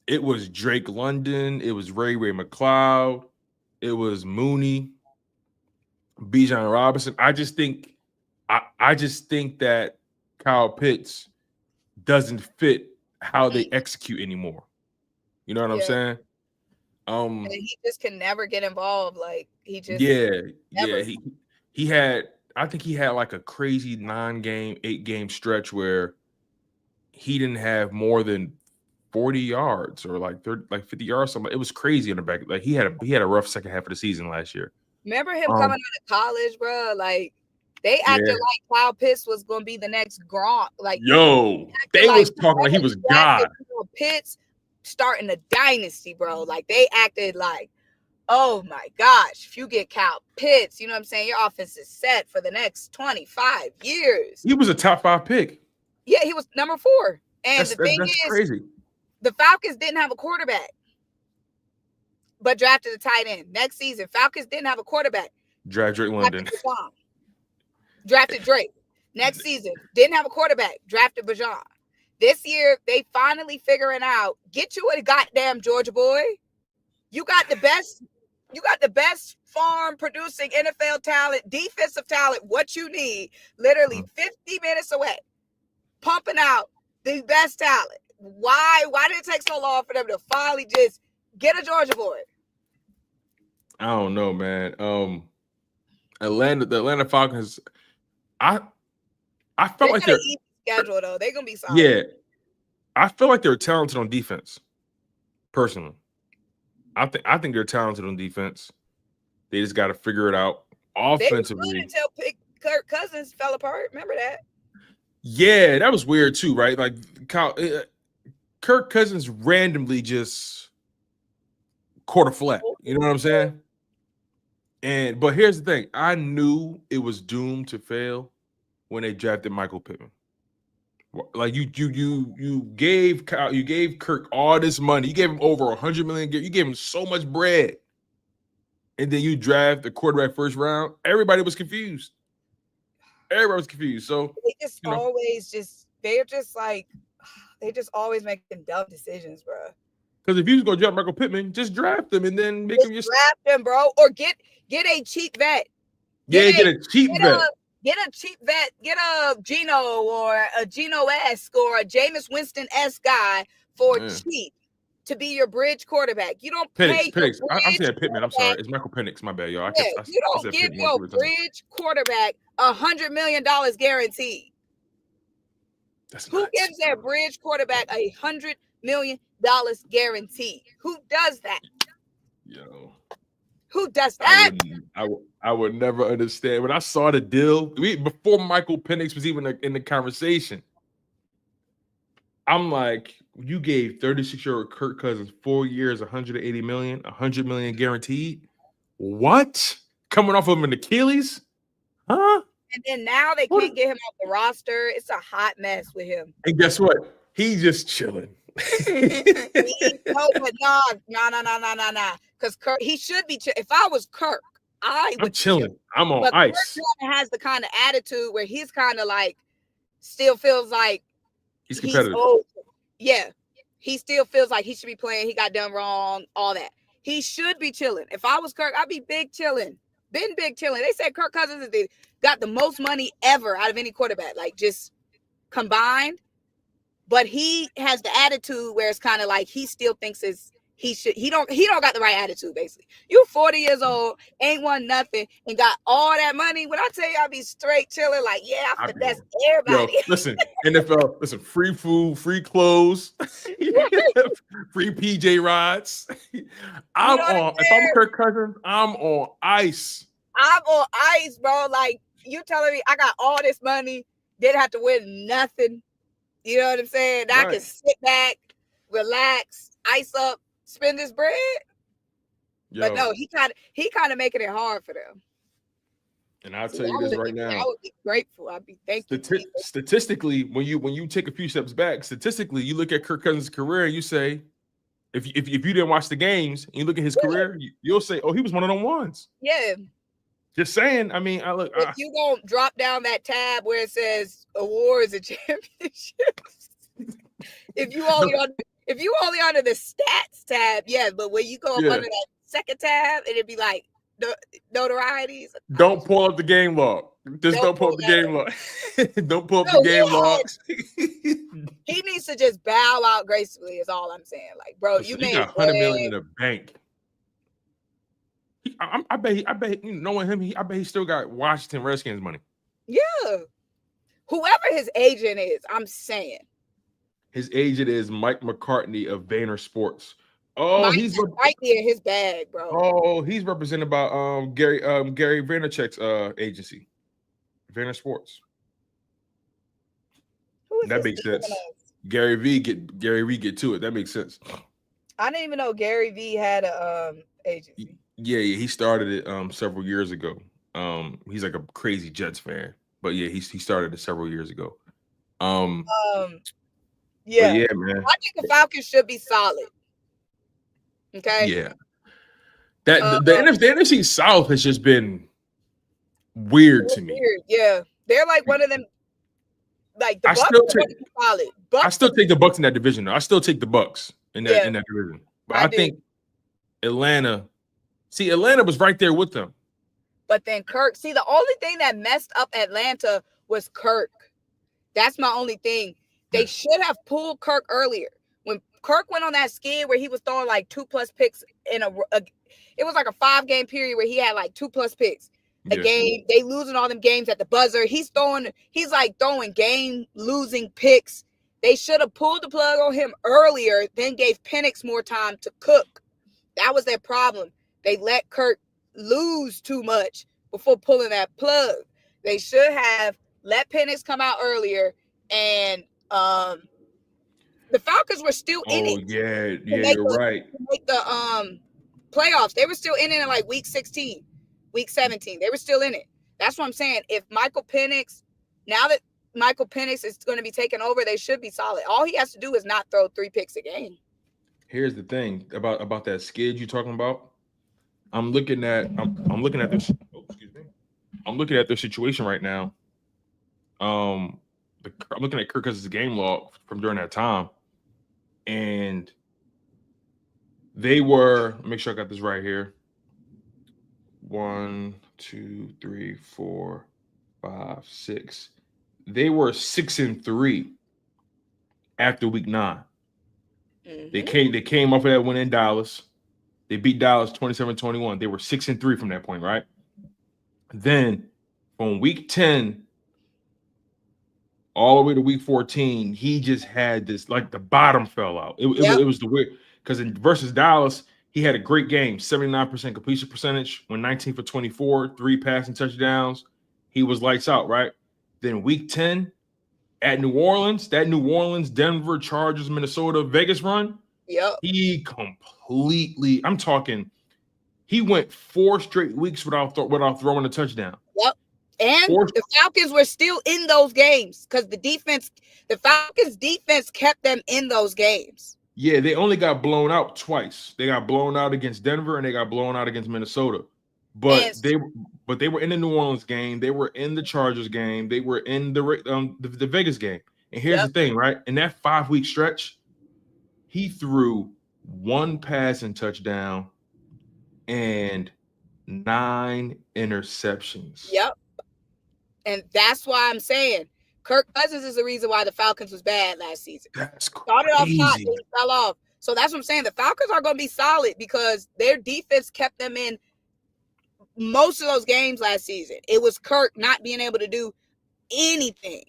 it was Drake London, it was Ray McLeod, it was Mooney, Bijan Robinson. I just think that Kyle Pitts doesn't fit how they execute anymore. You know what I'm saying? And he just can never get involved. Like he just He had like a crazy 8-game stretch where he didn't have more than 40 yards or like 50 yards. Something. It was crazy in the back. Like he had a rough second half of the season last year. Remember him coming out of college, bro? Like they acted like Kyle Pitts was going to be the next Gronk. Like they was talking like he was God. Pitts starting a dynasty, bro. Like they acted like, oh my gosh, if you get Kyle Pitts, you know what I'm saying? Your offense is set for the next 25 years. He was a top 5 pick. Yeah, he was number 4. And the thing is, crazy. The Falcons didn't have a quarterback, but drafted a tight end. Next season, Falcons didn't have a quarterback. Drafted London. Drafted Drake. Next season, didn't have a quarterback. Drafted Dejean. This year, they finally figuring out, get you a goddamn Georgia boy. You got the best farm producing NFL talent, defensive talent, what you need, literally 50 minutes away, pumping out the best talent. Why did it take so long for them to finally just get a Georgia boy? I don't know, man. The Atlanta Falcons, I felt like they're easy schedule though. They're gonna be solid. Yeah, I feel like they're talented on defense. Personally, I think they're talented on defense. They just got to figure it out offensively. They until Kirk Cousins fell apart. Remember that? Yeah, that was weird too, right? Like Kirk Cousins randomly just caught a flat. You know what I'm saying? But here's the thing: I knew it was doomed to fail when they drafted Michael Pittman. Like you gave Kirk all this money. You gave him over $100 million. You gave him so much bread, and then you draft the quarterback first round. Everybody was confused. So they just always making dumb decisions, bro. Because if you was gonna draft Michael Pittman, just draft him and then make him just draft him, bro, or get a cheap vet. Get a cheap vet. Get a cheap vet. Get a Geno or a Geno-esque or a Jameis Winston-esque guy for cheap to be your bridge quarterback. You don't pay. Penix. I'm saying Pittman. I'm sorry. It's Michael Penix. My bad, y'all. You don't give your bridge quarterback $100 million guaranteed. Who gives their bridge quarterback $100 million guarantee. Who does that? Yo. Who does that? I would never understand. When I saw the deal, before Michael Penix was even in the conversation, I'm like, you gave 36-year-old Kirk Cousins 4 years, $180 million, $100 million guaranteed. What? Coming off of an Achilles? Huh? And then now they can't get him off the roster. It's a hot mess with him. And guess what? He's just chilling. No. Because Kirk, he should be. If I was Kirk, I'm chilling. I'm on ice. Kirk has the kind of attitude where he's kind of like, still feels like he's competitive. Yeah, he still feels like he should be playing. He got done wrong. All that. He should be chilling. If I was Kirk, I'd be big chilling. Been big chilling. They said Kirk Cousins got the most money ever out of any quarterback, like just combined. But he has the attitude where it's kind of like he still thinks he don't got the right attitude, basically. You 40 years old, ain't won nothing, and got all that money. When I tell you I'll be straight chilling, like, yeah, that's everybody. Yo, listen, NFL, listen, free food, free clothes, free PJ rides. If I'm Kirk Cousins, I'm on ice. I'm on ice, bro. Like, you telling me I got all this money, didn't have to win nothing. You know what I'm saying? Right. I can sit back, relax, ice up, spend this bread. Yo. But no, he kind of making it hard for them. And I'll tell you this right now. I would be grateful. I'd be thankful. Statistically, when you take a few steps back, statistically, you look at Kirk Cousins' career and you say, if you didn't watch the games and you look at his career, you'll say, oh, he was one of them ones. Yeah. Just saying. I mean, if you don't drop down that tab where it says awards and championships, if you only under the stats tab, yeah. But when you go up under that second tab, it'd be like notorieties. Don't pull up the game log. Just don't pull up the game log. Don't pull up the game logs. He needs to just bow out gracefully. Is all I'm saying. Like, bro, you made got $100 million in the bank. I bet knowing him, I bet he still got Washington Redskins money. Yeah. Whoever his agent is, I'm saying. His agent is Mike McCartney of Vayner Sports. Oh, he's right there in his bag, bro. Oh, he's represented by Gary Vaynerchuk's agency, Vayner Sports. That makes sense. Gary V get to it. That makes sense. I didn't even know Gary V had a agency. Yeah, he started it several years ago. He's like a crazy Jets fan, but yeah, he started it several years ago. Yeah, man. I think the Falcons should be solid. Okay. Yeah. That the NFC South has just been weird to me. Weird. Yeah, they're like one of them. Like the Bucs solid. I still take the Bucs in that division. Though. I still take the Bucs in that division. But I think Atlanta. See, Atlanta was right there with them. But then Kirk. See, the only thing that messed up Atlanta was Kirk. That's my only thing. They should have pulled Kirk earlier. When Kirk went on that skid where he was throwing like 2+ picks in it was like a 5-game period where he had like 2+ picks a game. They losing all them games at the buzzer. He's like throwing game losing picks. They should have pulled the plug on him earlier, then gave Penix more time to cook. That was their problem. They let Kirk lose too much before pulling that plug. They should have let Penix come out earlier, and the Falcons were still in it. You're right. Make the playoffs. They were still in it in like week 16, week 17. They were still in it. That's what I'm saying. If now that Michael Penix is going to be taking over, they should be solid. All he has to do is not throw 3 picks a game. Here's the thing about that skid you're talking about. I'm looking at this. Oh, excuse me. I'm looking at their situation right now. I'm looking at Kirk Cousins' game log from during that time, and they were. Make sure I got this right here. 1, 2, 3, 4, 5, 6. They were 6-3 after week 9. Mm-hmm. They came off of that win in Dallas. They beat Dallas 27-21. They were 6-3 from that point, right? Then from week 10 all the way to week 14, he just had this, like the bottom fell out. It was the weird, because in versus Dallas, he had a great game, 79% completion percentage, went 19 for 24, 3 passing touchdowns. He was lights out, right? Then week 10 at New Orleans, that New Orleans, Denver, Chargers, Minnesota, Vegas run, he completely, I'm talking, he went 4 straight weeks without throwing a touchdown. And the Falcons were still in those games because the Falcons defense kept them in those games. Yeah, they only got blown out twice. They got blown out against Denver and they got blown out against Minnesota. But they were in the New Orleans game. They were in the Chargers game. They were in the Vegas game. And here's the thing, right? In that 5-week stretch, he threw 1 passing touchdown and 9 interceptions. And that's why I'm saying Kirk Cousins is the reason why the Falcons was bad last season. That's crazy. Started off hot, then he fell off. So that's what I'm saying. The Falcons are going to be solid because their defense kept them in most of those games last season. It was Kirk not being able to do anything.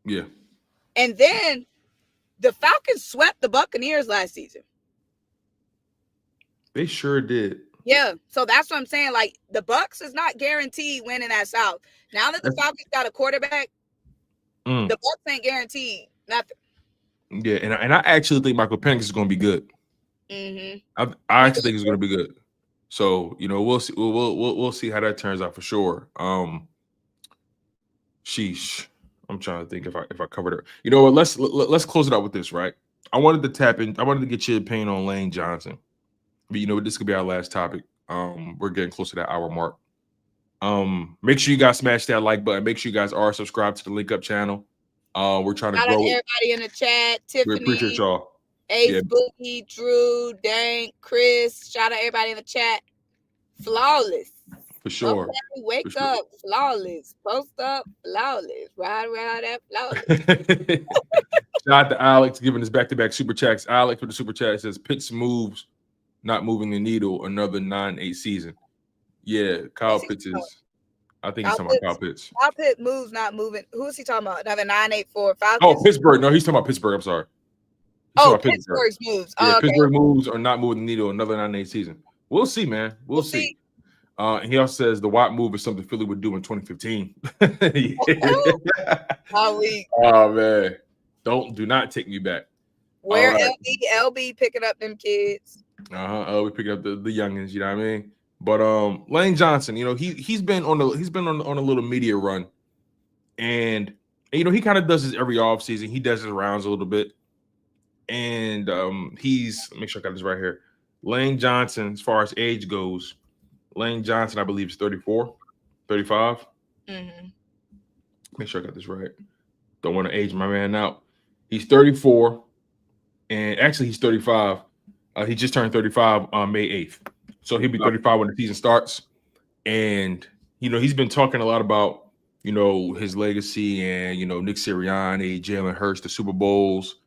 Yeah. And then the Falcons swept the Buccaneers last season. They sure did. Yeah. So that's what I'm saying. Like, the Bucs is not guaranteed winning that South. Now that the Falcons got a quarterback, the Bucs ain't guaranteed nothing. Yeah, and I actually think Michael Penix is going to be good. I actually think he's going to be good. So, you know, we'll see. We'll see how that turns out for sure. Sheesh. I'm trying to think if I covered it. You know what? Let's close it out with this, right? I wanted to tap in. I wanted to get your opinion on Lane Johnson. But you know, this could be our last topic. We're getting close to that hour mark. Make sure you guys smash that like button. Make sure you guys are subscribed to the Linc Up channel. We're trying to grow. Everybody in the chat. Tiffany, we appreciate y'all. Ace, Boogie, Drew, Dank, Chris. Shout out everybody in the chat. Flawless. For sure. Okay, wake up, flawless. Post up, flawless. Ride around that flawless. Shout out to Alex giving us back-to-back super chats. Alex with the super chat says Pitts moves, not moving the needle, another 9-8 season. Yeah, Kyle Pitts is. I think he's talking about Kyle Pitts. Kyle Pitts moves, not moving. Who is he talking about? Another 9-8 for Falcons? Oh, Pittsburgh. No, he's talking about Pittsburgh. I'm sorry. Pittsburgh's moves. Yeah, okay. Pittsburgh moves or not moving the needle, another 9-8 season. We'll see, man. We'll see. And he also says the Watt move is something Philly would do in 2015. Oh man, do not take me back. Where right. LB picking up them kids? We picking up the youngins. You know what I mean? But Lane Johnson, you know, he's been on a little media run, and you know he kind of does this every offseason. He does his rounds a little bit, and he's make sure I got this right here. Lane Johnson, as far as age goes. Lane Johnson, I believe, is 34, 35. Make sure I got this right. Don't want to age my man out. He's 34, and actually he's 35. He just turned 35 on May 8th. So he'll be 35 when the season starts. And, you know, he's been talking a lot about, you know, his legacy and, you know, Nick Sirianni, Jalen Hurts, the Super Bowls.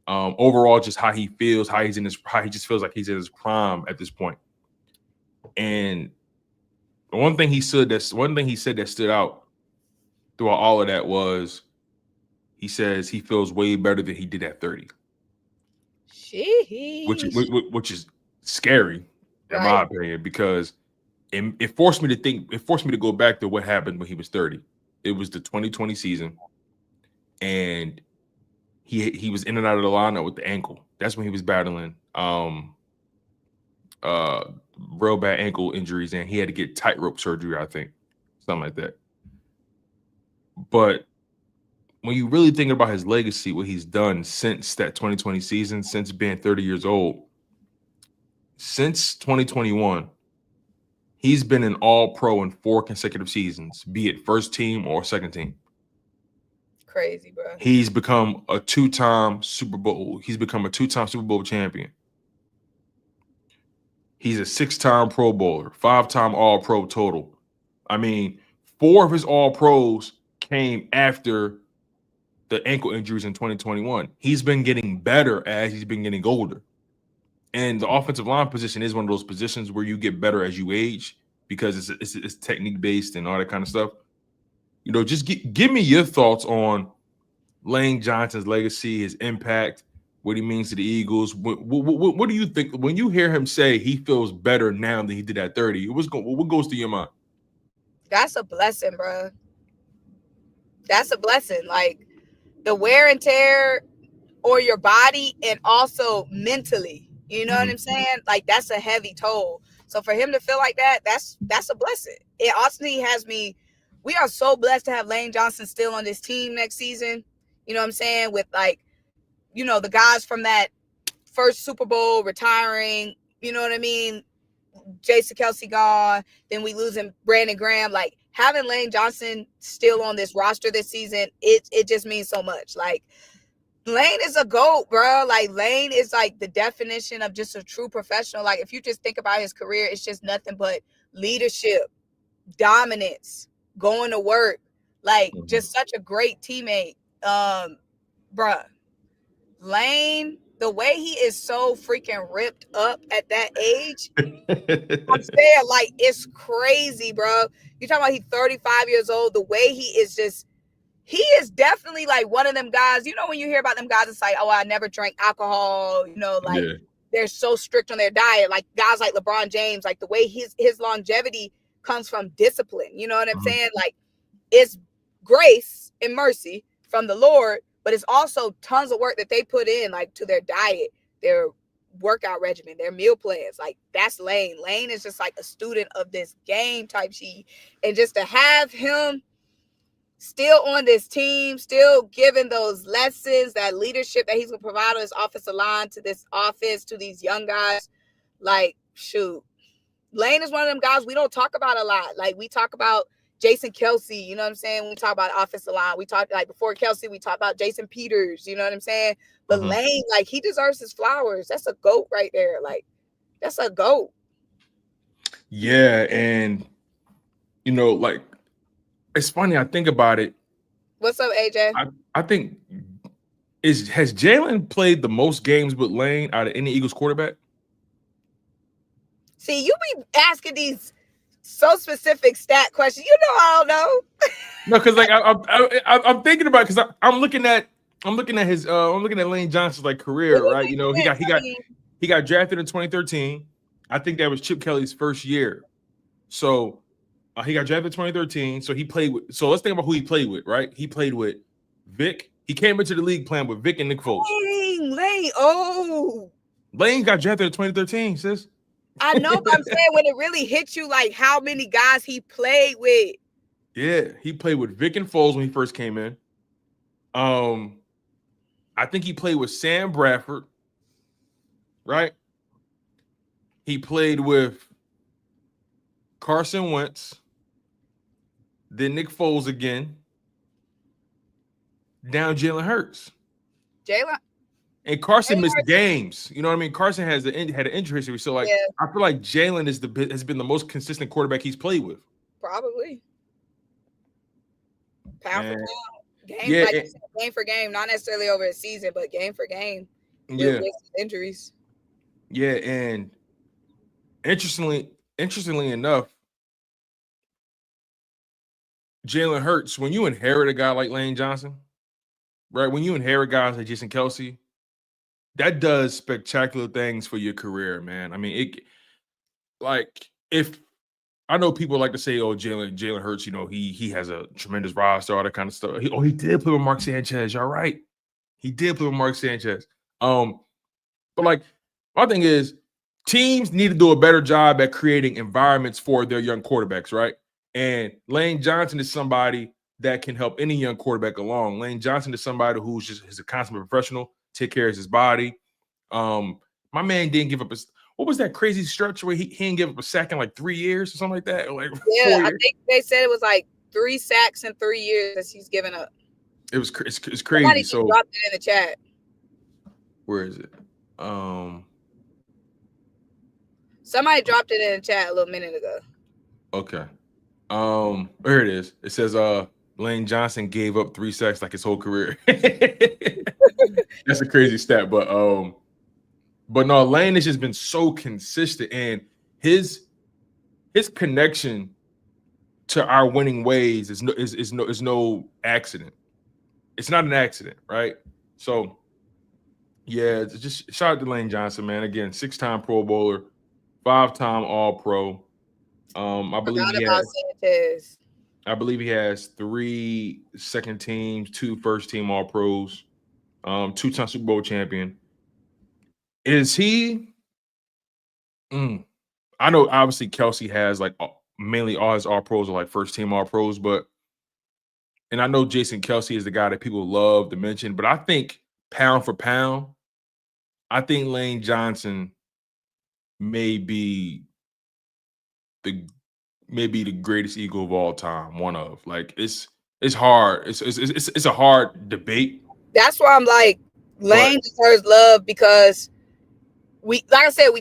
Overall, just how he feels, how he just feels like he's in his prime at this point. And one thing he said that stood out throughout all of that was he says he feels way better than he did at 30. Which is scary, in my opinion, because it forced me to think. It forced me to go back to what happened when he was 30. It was the 2020 season, and he was in and out of the lineup with the ankle. That's when he was battling real bad ankle injuries, and he had to get tightrope surgery, I think, something like that. But when you really think about his legacy, what he's done since that 2020 season, since being 30 years old, since 2021, he's been an all-pro in 4 consecutive seasons, be it first team or second team. Crazy, bro. He's become a 2-time Super Bowl. He's become a 2-time Super Bowl champion. He's a 6-time Pro Bowler, 5-time All-Pro total. I mean, 4 of his All-Pros came after the ankle injuries in 2021. He's been getting better as he's been getting older. And the offensive line position is one of those positions where you get better as you age because it's technique-based and all that kind of stuff. You know, just give me your thoughts on Lane Johnson's legacy, his impact, what he means to the Eagles. What do you think when you hear him say he feels better now than he did at 30? What goes through your mind? That's a blessing, bro. That's a blessing. Like the wear and tear on your body and also mentally. You know what I'm saying? Like that's a heavy toll. So for him to feel like that, that's a blessing. It honestly has me. We are so blessed to have Lane Johnson still on this team next season. You know what I'm saying? With like, you know, the guys from that first Super Bowl retiring. You know what I mean? Jason Kelce gone. Then we losing Brandon Graham. Like having Lane Johnson still on this roster this season, it just means so much. Like Lane is a GOAT, bro. Like Lane is like the definition of just a true professional. Like if you just think about his career, it's just nothing but leadership, dominance, going to work, like just such a great teammate. Bruh, Lane, the way he is so freaking ripped up at that age, I'm saying like it's crazy, bro. You talking about he's 35 years old, the way he is definitely like one of them guys. You know, when you hear about them guys, it's like, oh, I never drank alcohol. You know, like they're so strict on their diet. Like guys like LeBron James, like the way his longevity comes from discipline. You know what I'm saying? Like it's grace and mercy from the Lord, but it's also tons of work that they put in, like to their diet, their workout regimen, their meal plans. Like that's Lane. Lane is just like a student of this game type sheet. And just to have him still on this team, still giving those lessons, that leadership that he's going to provide on his offensive line to this offense, to these young guys. Like, shoot. Lane is one of them guys we don't talk about a lot. Like, we talk about Jason Kelce, you know what I'm saying? We talk about offensive line. We talk, like, before Kelce, we talk about Jason Peters, you know what I'm saying? But Lane, like, he deserves his flowers. That's a GOAT right there. Like, that's a GOAT. Yeah, and, you know, like, it's funny. I think about it. What's up, AJ? I think has Jalen played the most games with Lane out of any Eagles quarterback? See, you be asking these so specific stat questions. You know I don't know. No, because like I'm thinking about it because I'm looking at his I'm looking at Lane Johnson's like career, right? You know, he got drafted in 2013. I think that was Chip Kelly's first year. So he got drafted in 2013. So he played with. So let's think about who he played with, right? He played with Vic. He came into the league playing with Vic and Nick Foles. Lane. Oh, Lane got drafted in 2013, sis. I know, but I'm saying when it really hits you, like how many guys he played with. Yeah, he played with Vic and Foles when he first came in. I think he played with Sam Bradford, right? He played with Carson Wentz, then Nick Foles again, down Jalen Hurts. And Carson missed games. You know what I mean? Carson had an injury history. So, like, I feel like Jalen has been the most consistent quarterback he's played with. Probably. Pound for pound. Game for game. Not necessarily over a season, but game for game. With injuries. Yeah, and interestingly enough, Jalen Hurts, when you inherit a guy like Lane Johnson, right? When you inherit guys like Jason Kelce, that does spectacular things for your career, man. I mean, if I know people like to say, "Oh, Jalen Hurts, you know, he has a tremendous roster, all that kind of stuff." He did play with Mark Sanchez. Y'all right? He did play with Mark Sanchez. But like, my thing is, teams need to do a better job at creating environments for their young quarterbacks, right? And Lane Johnson is somebody that can help any young quarterback along. Lane Johnson is somebody who's just a consummate professional, take care of his body. My man didn't give up what was that crazy stretch where he didn't give up a sack in like 3 years or something like that? Like I think they said it was like 3 sacks in 3 years that he's given up. It's crazy. Somebody so dropped it in the chat. Where is it? Somebody dropped it in the chat a little minute ago. Okay. Here it is. It says Lane Johnson gave up 3 sacks like his whole career. That's a crazy stat, but no, Lane has just been so consistent, and his connection to our winning ways is no accident. it's not an accident, right? So, yeah, just shout out to Lane Johnson, man. Again, 6-time Pro Bowler, 5-time All-Pro. I believe he has 3 second teams, 2 first team All Pros, 2-time Super Bowl champion. Is he? I know obviously Kelsey has like mainly all his All Pros are like first team All Pros, and I know Jason Kelsey is the guy that people love to mention, but I think pound for pound, I think Lane Johnson may be the greatest Eagle of all time. One of like it's hard. It's a hard debate. That's why I'm like Lane deserves love because we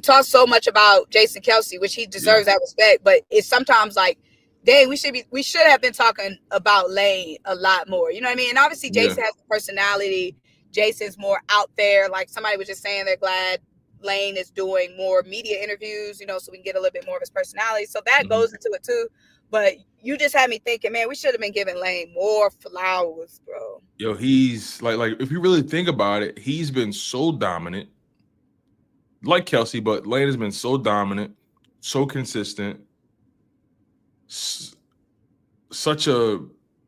talk so much about Jason Kelsey, which he deserves that respect. But it's sometimes like, dang, we should have been talking about Lane a lot more. You know what I mean? And obviously Jason has a personality. Jason's more out there. Like somebody was just saying they're glad Lane is doing more media interviews, so we can get a little bit more of his personality. So that goes into it too. But you just had me thinking, man, we should have been giving Lane more flowers, bro. Yo, he's like if you really think about it, he's been so dominant. Like Kelsey, but Lane has been so dominant, so consistent, such a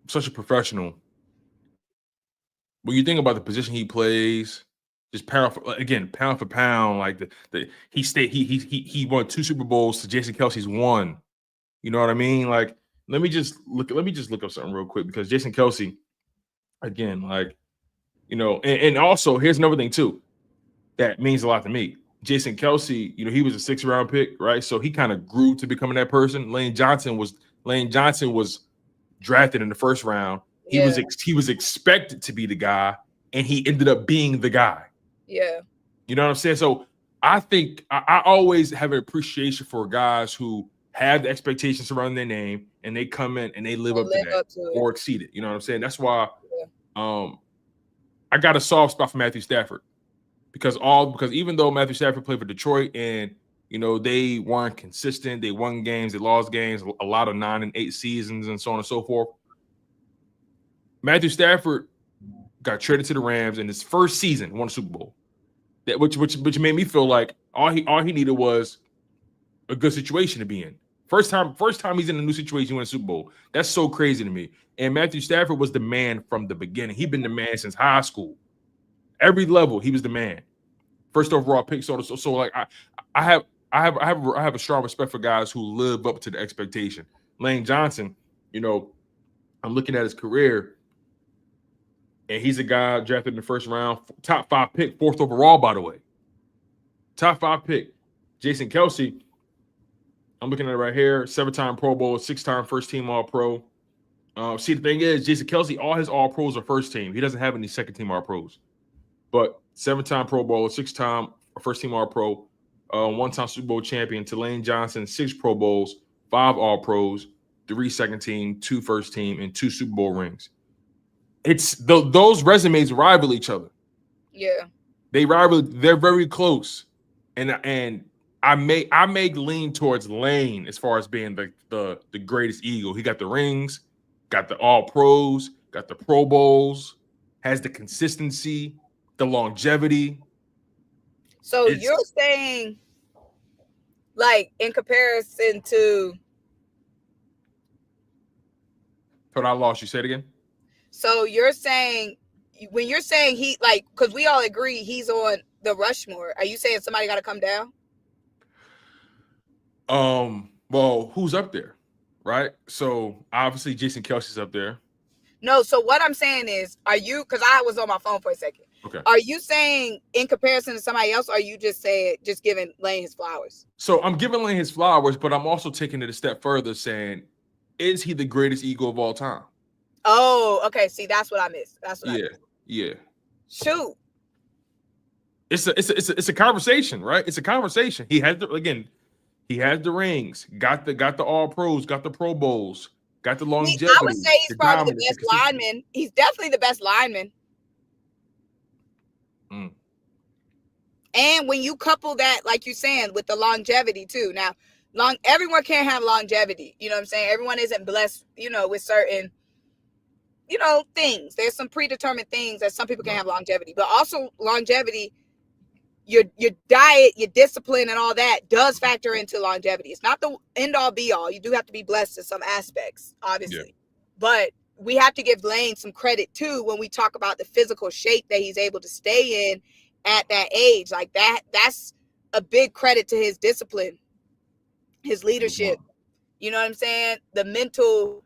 professional. When you think about the position he plays, just pound for pound, like he won 2 Super Bowls to Jason Kelsey's 1. You know what I mean? Like, let me just look up something real quick because Jason Kelsey, again, like, and also here's another thing too that means a lot to me. Jason Kelsey, he was a 6th round pick, right? So he kind of grew to becoming that person. Lane Johnson was drafted in the 1st round. He was expected to be the guy, and he ended up being the guy. Yeah. You know what I'm saying? So I think I always have an appreciation for guys who have the expectations around their name and they come in and they live up to that or exceed it. You know what I'm saying? That's why I got a soft spot for Matthew Stafford. Because even though Matthew Stafford played for Detroit and they weren't consistent, they won games, they lost games, a lot of 9 and 8 seasons and so on and so forth. Matthew Stafford got traded to the Rams in his first season, won a Super Bowl. That which made me feel like all he needed was a good situation to be in. First time he's in a new situation, he won a Super Bowl. That's so crazy to me. And Matthew Stafford was the man from the beginning. He'd been the man since high school. Every level, he was the man. First overall pick. So like I have a strong respect for guys who live up to the expectation. Lane Johnson, I'm looking at his career, and he's a guy drafted in the 1st round, top 5 pick, 4th overall, by the way. Top 5 pick. Jason Kelsey, I'm looking at it right here, 7-time Pro Bowl, 6-time first team All Pro. See, the thing is, Jason Kelsey, all his All Pros are first team. He doesn't have any second team All Pros. But 7-time Pro Bowl, 6-time first team All Pro, 1-time Super Bowl champion. To Lane Johnson, 6 Pro Bowls, 5 All Pros, 3 second team, 2 first team, and 2 Super Bowl rings. It's those resumes rival each other. Yeah, they're very close, and I may lean towards Lane as far as being the greatest Eagle. He got the rings, got the All Pros, got the Pro Bowls, has the consistency, the longevity. So you're saying, like, in comparison to. But I lost you. Say it again. So you're saying, when you're saying he, like, because we all agree he's on the Rushmore, are you saying somebody got to come down? Well, who's up there, right? So obviously Jason Kelsey's up there. No, so what I'm saying is, are you, because I was on my phone for a second. Okay. Are you saying in comparison to somebody else, or are you just giving Lane his flowers? So I'm giving Lane his flowers, but I'm also taking it a step further, saying, is he the greatest Eagle of all time? Oh, okay. See, that's what I missed. That's what I missed. Yeah. Shoot. It's a conversation, right? It's a conversation. He has the rings, got the All Pros, got the Pro Bowls, got the longevity. I would say he's probably the best lineman. He's definitely the best lineman. And when you couple that, like you're saying, with the longevity too. Now, everyone can't have longevity. You know what I'm saying? Everyone isn't blessed, with certain things. There's some predetermined things that some people can have longevity, but also longevity, your diet, your discipline, and all that does factor into longevity. It's not the end all be all. You do have to be blessed in some aspects, obviously, but we have to give Lane some credit too when we talk about the physical shape that he's able to stay in at that age. Like that's a big credit to his discipline, his leadership. You know what I'm saying? The mental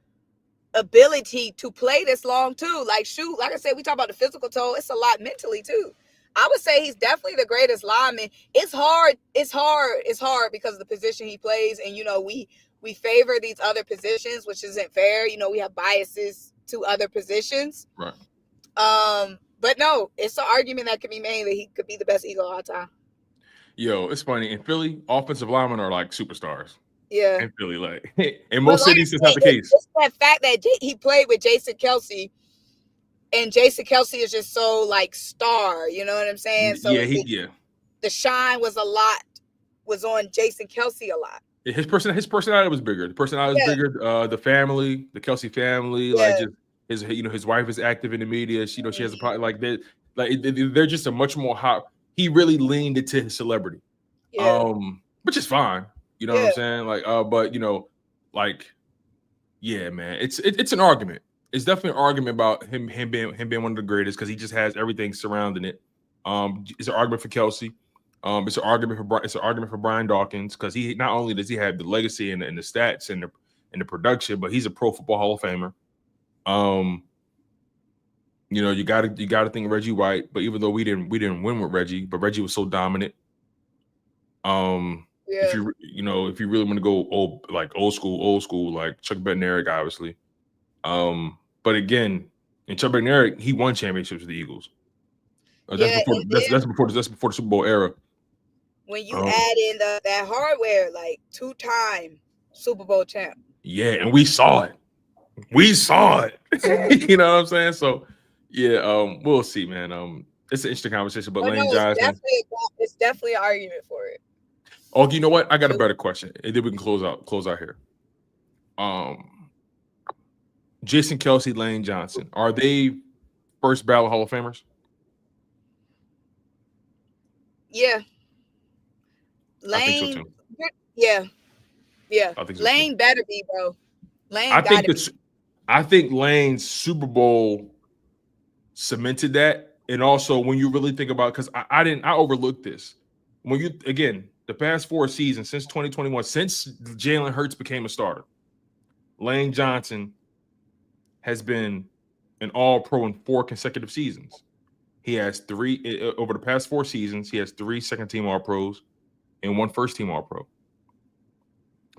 ability to play this long too. Like I said, we talk about the physical toll. It's a lot mentally too. I would say he's definitely the greatest lineman. It's hard because of the position he plays, and we favor these other positions, which isn't fair. We have biases to other positions. Right. But no, it's an argument that can be made that he could be the best Eagle all time. Yo, it's funny. In Philly, offensive linemen are like superstars. Yeah. In Philly, like in most cities, it's not the case. It's that fact that he played with Jason Kelce, and Jason Kelce is just so like star. You know what I'm saying? So the shine was on Jason Kelce a lot. His personality was bigger. The personality was bigger. The family, the Kelce family, like just his wife is active in the media. She has a part like that. Like they're just a much more hot. He really leaned into his celebrity, which is fine. You know what I'm saying? Like, but man, it's an argument. It's definitely an argument about him being one of the greatest because he just has everything surrounding it. It's an argument for Kelce. It's an argument for Brian Dawkins because he not only does he have the legacy and the stats and the production, but he's a Pro Football Hall of Famer. You got to think Reggie White, but even though we didn't win with Reggie, but Reggie was so dominant. If you really want to go old school, like Chuck Bednarik, obviously. But again, in Chuck Bednarik, he won championships with the Eagles. That's before the Super Bowl era. When you add in that hardware, like 2-time Super Bowl champ. Yeah, and we saw it. You know what I'm saying? So we'll see, man. It's an interesting conversation, but Lane Johnson. It's definitely an argument for it. Oh, you know what? I got a better question, and then we can close out here. Jason Kelce, Lane Johnson, are they first ballot Hall of Famers? Yeah. Lane, I think so too. Yeah. I think so Lane too. better be, bro. Lane I think Lane's Super Bowl cemented that, and also when you really think about, because I overlooked this. When the past 4 seasons since 2021, since Jalen Hurts became a starter, Lane Johnson has been an All-Pro in 4 consecutive seasons. He has 3 over the past 4 seasons. He has 3 second-team All-Pros and 1 first-team All-Pro.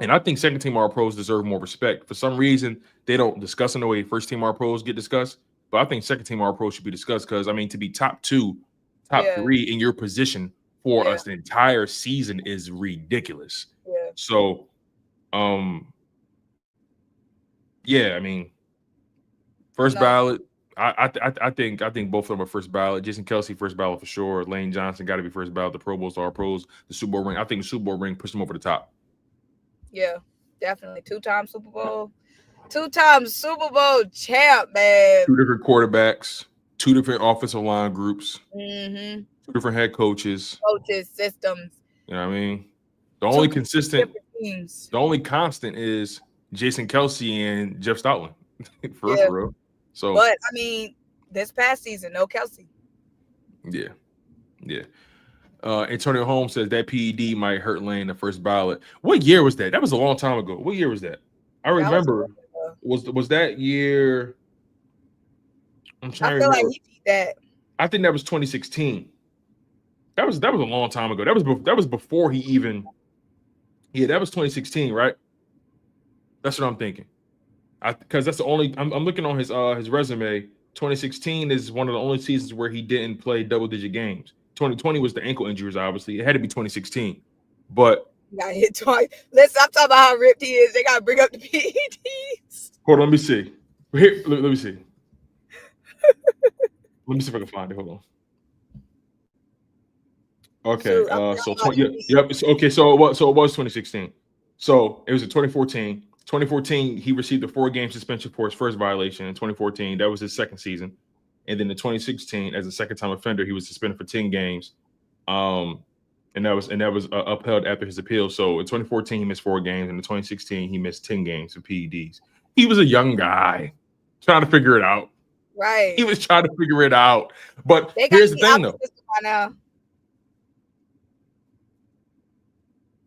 And I think second-team All-Pros deserve more respect. For some reason, they don't discuss in the way first-team All-Pros get discussed. But I think second-team All-Pros should be discussed because, to be top 2, top 3 in your position for us the entire season is ridiculous. Yeah. So, first ballot. I think both of them are first ballot. Jason Kelce first ballot for sure. Lane Johnson got to be first ballot. The Pro Bowls, All Pros, the Super Bowl ring. I think the Super Bowl ring pushed him over the top. Yeah, definitely 2-time Super Bowl champ, man. 2 different quarterbacks, 2 different offensive line groups, 2 different head coaches, systems. You know what I mean? The only constant is Jason Kelce and Jeff Stoutland. for real. So, but this past season, no Kelce. Yeah. Antonio Holmes says that PED might hurt Lane the first ballot. What year was that? That was a long time ago. What year was that? I remember. Was that year? I'm trying to remember. Like he beat that. I think that was 2016. That was a long time ago. That was before he even. Yeah, that was 2016, right? That's what I'm thinking. Because that's the only. I'm looking on his resume. 2016 is one of the only seasons where he didn't play double-digit games. 2020 was the ankle injuries, obviously. It had to be 2016. But he got hit twice. Listen, I'm talking about how ripped he is. They got to bring up the PEDs. Hold on, let me see. Here, let me see. Let me see if I can find it. Hold on. Okay. So it was 2016. So it was in 2014. 2014, he received a 4-game suspension for his first violation. In 2014, that was his second season. And then in 2016, as a second-time offender, he was suspended for 10 games. And that was upheld after his appeal. So in 2014, he missed 4 games. And in 2016, he missed 10 games for PEDs. He was a young guy trying to figure it out. Right. He was trying to figure it out. But here's the thing, though.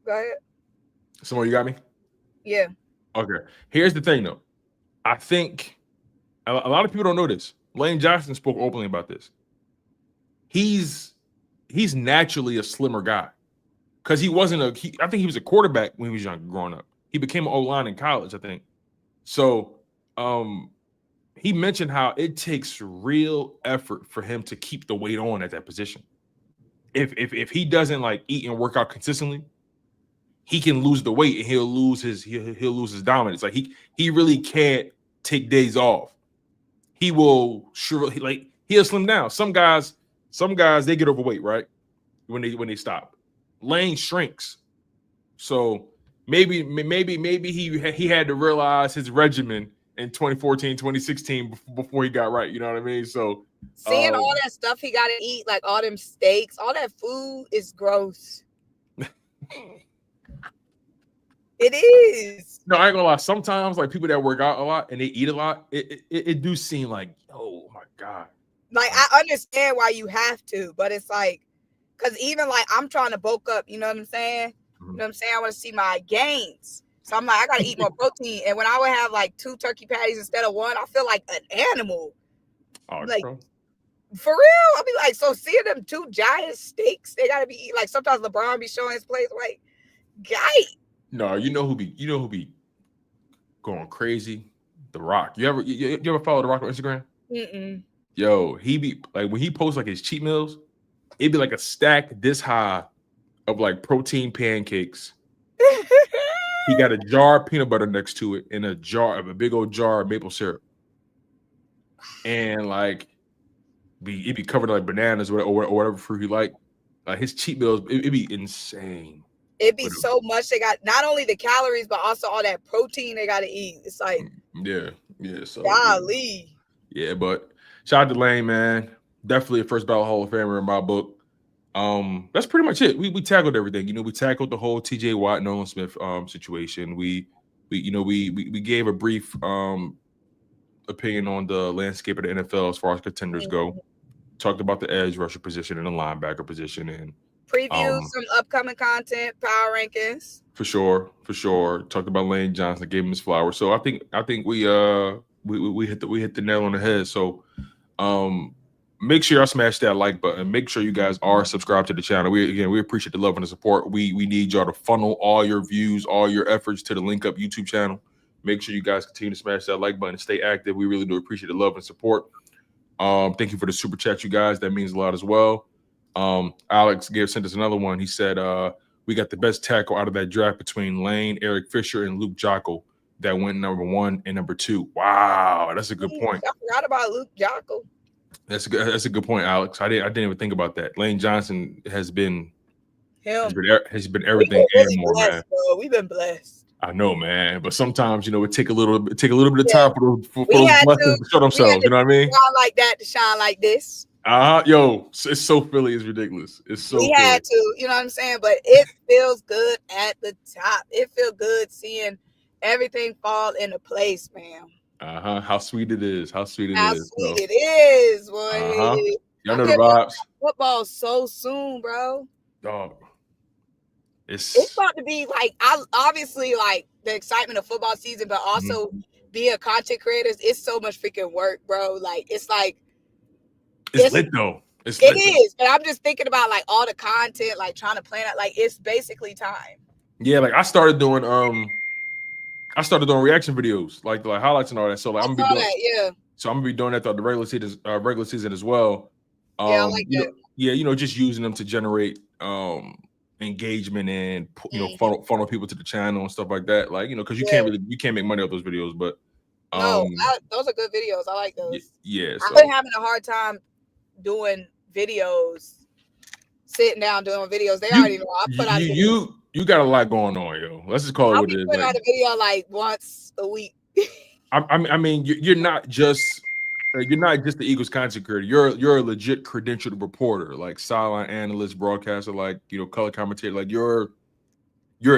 Go ahead. Symone, you got me? Yeah. Okay. Here's the thing, though. I think a lot of people don't know this. Lane Johnson spoke openly about this. He's naturally a slimmer guy because he wasn't I think he was a quarterback when he was young, growing up. He became an O-line in college, I think. So he mentioned how it takes real effort for him to keep the weight on at that position. If he doesn't like eat and work out consistently, he can lose the weight and he'll lose his dominance. Like he really can't take days off. He will he'll slim down. Some guys they get overweight, right? When they stop. Lane shrinks. So maybe he had to realize his regimen in 2014, 2016 before he got right. You know what I mean? So seeing all that stuff he got to eat, like all them steaks, all that food is gross. It is. No, I ain't gonna lie. Sometimes, like people that work out a lot and they eat a lot, it do seem like, oh my God. Like I understand why you have to, but it's like, because even like I'm trying to bulk up, you know what I'm saying? Mm-hmm. You know what I'm saying? I want to see my gains. So I'm like, I gotta eat more protein. And when I would have like 2 turkey patties instead of 1, I feel like an animal. Oh, like bro. For real? I'll be like, so seeing them 2 giant steaks, they gotta be eating. Like sometimes LeBron be showing his plays, like, guy. No, you know who be going crazy? The Rock. You ever follow The Rock on Instagram? Mm-mm. Yo, he be like when he posts like his cheat meals, it'd be like a stack this high of like protein pancakes. He got a jar of peanut butter next to it and a big old jar of maple syrup. And like it'd be covered in like bananas or whatever fruit he like. His cheat meals, it'd be insane. It'd be so much. They got not only the calories, but also all that protein they got to eat. It's like, yeah. So golly. Yeah, but shout out to Lane, man. Definitely a first ballot Hall of Famer in my book. That's pretty much it. We tackled everything. You know, we tackled the whole TJ Watt-Nolan Smith situation. We gave a brief opinion on the landscape of the NFL as far as contenders go. Talked about the edge rusher position and the linebacker position and preview some upcoming content, power rankings. For sure. Talked about Lane Johnson, gave him his flowers. So I think we hit the nail on the head. So make sure y'all smash that like button. Make sure you guys are subscribed to the channel. We appreciate the love and the support. We need y'all to funnel all your views, all your efforts to the Linc Up YouTube channel. Make sure you guys continue to smash that like button and stay active. We really do appreciate the love and support. Thank you for the super chat, you guys. That means a lot as well. Alex sent us another one. He said, we got the best tackle out of that draft between Lane, Eric Fisher, and Luke Jocko that went number 1 and number 2. Wow, that's a good point. I forgot about Luke Jocko. That's a good point, Alex. I didn't even think about that. Lane Johnson has been everything and more, man. Bro. We've been blessed. I know, man. But sometimes, it take a little bit of time for those blessings to show themselves. You know what I mean? Shine like that to shine like this. Yo, it's so Philly, it's ridiculous. It's so we had to, you know what I'm saying? But it feels good at the top. It feels good seeing everything fall into place, man. How sweet it is. How sweet it is, boy. Y'all know the vibes. Football so soon, bro. Dog. It's about to be like, obviously like the excitement of football season, but also being content creators, it's so much freaking work, bro. Like it's lit though. It is, but I'm just thinking about like all the content, like trying to plan out. Like it's basically time. Yeah, like I started doing reaction videos, like highlights and all that. So like I'm gonna be doing that throughout the regular season as well. I like that. Just using them to generate engagement and funnel people to the channel and stuff like that. Like because you can't make money off those videos, but those are good videos. I like those. Yeah, I've been having a hard time doing videos, sitting down doing videos. They already know. I put out You got a lot going on, yo. Let's just call it what it is. I'll be putting out a video like once a week. I mean, you're not just the Eagles content creator. You're a legit credentialed reporter, like sideline analyst, broadcaster, like color commentator. Like you're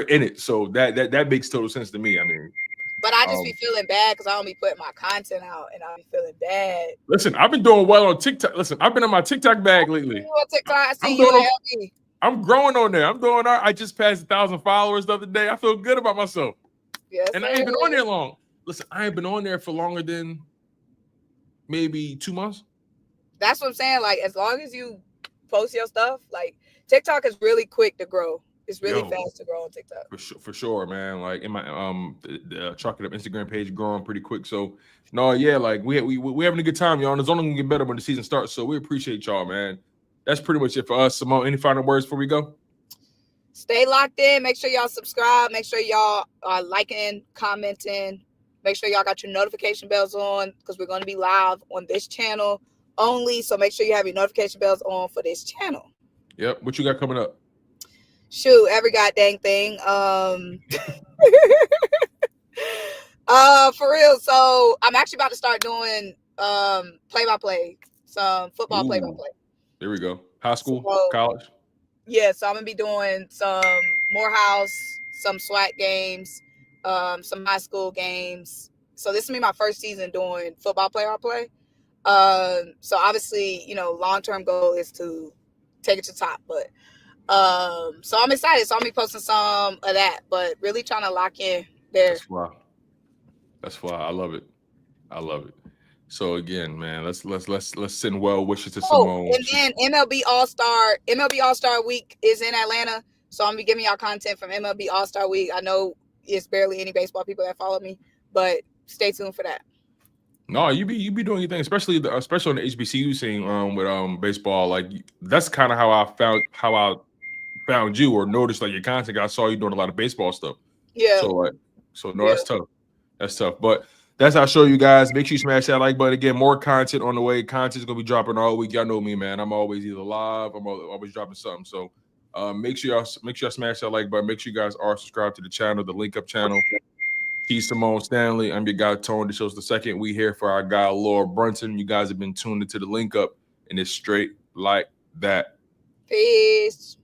in it, so that makes total sense to me. I mean, but I just be feeling bad because I don't be putting my content out, and I be feeling bad. Listen, I've been doing well on TikTok. Listen, I've been in my TikTok bag lately. On TikTok, I see you. I'm growing on there. I'm doing all right. I just passed 1,000 followers the other day. I feel good about myself. Yes, and I ain't been on there long. Listen, I ain't been on there for longer than maybe 2 months. That's what I'm saying. Like, as long as you post your stuff, like TikTok is really quick to grow. It's really fast to grow on TikTok. For sure, man. Like in my the Chalk It Up Instagram page growing pretty quick. So no, yeah, like we having a good time, y'all. And it's only gonna get better when the season starts. So we appreciate y'all, man. That's pretty much it for us. Symone, any final words before we go? Stay locked in. Make sure y'all subscribe. Make sure y'all are liking, commenting. Make sure y'all got your notification bells on because we're going to be live on this channel only. So make sure you have your notification bells on for this channel. Yep. What you got coming up? Shoot, every goddamn thing. For real. So I'm actually about to start doing play-by-play, some football play-by-play. There we go. High school, college. Yeah, so I'm gonna be doing some Morehouse, some SWAC games, some high school games. So this will be my first season doing football play-by-play. So obviously, long-term goal is to take it to top. But so I'm excited. So I'm gonna be posting some of that, but really trying to lock in there. That's why I love it. So again, man, let's send well wishes to Symone. And then MLB All-Star Week is in Atlanta. So I'm gonna be giving y'all content from MLB All-Star Week. I know it's barely any baseball people that follow me, but stay tuned for that. No, you be doing your thing, especially on the HBCU scene with baseball. Like that's kind of how I found you or noticed like your content. I saw you doing a lot of baseball stuff. Yeah. That's tough. That's tough. But that's our show, you guys. Make sure you smash that like button. Again, more content on the way. Content's gonna be dropping all week. Y'all know me, man. I'm always either live. I'm always dropping something. So make sure y'all smash that like button. Make sure you guys are subscribed to the channel, the Linc Up channel. He's Symone Stanley. I'm your guy, Tone DeShields II. We here for our guy, Lord Brunson. You guys have been tuned into the Linc Up, and it's straight like that. Peace.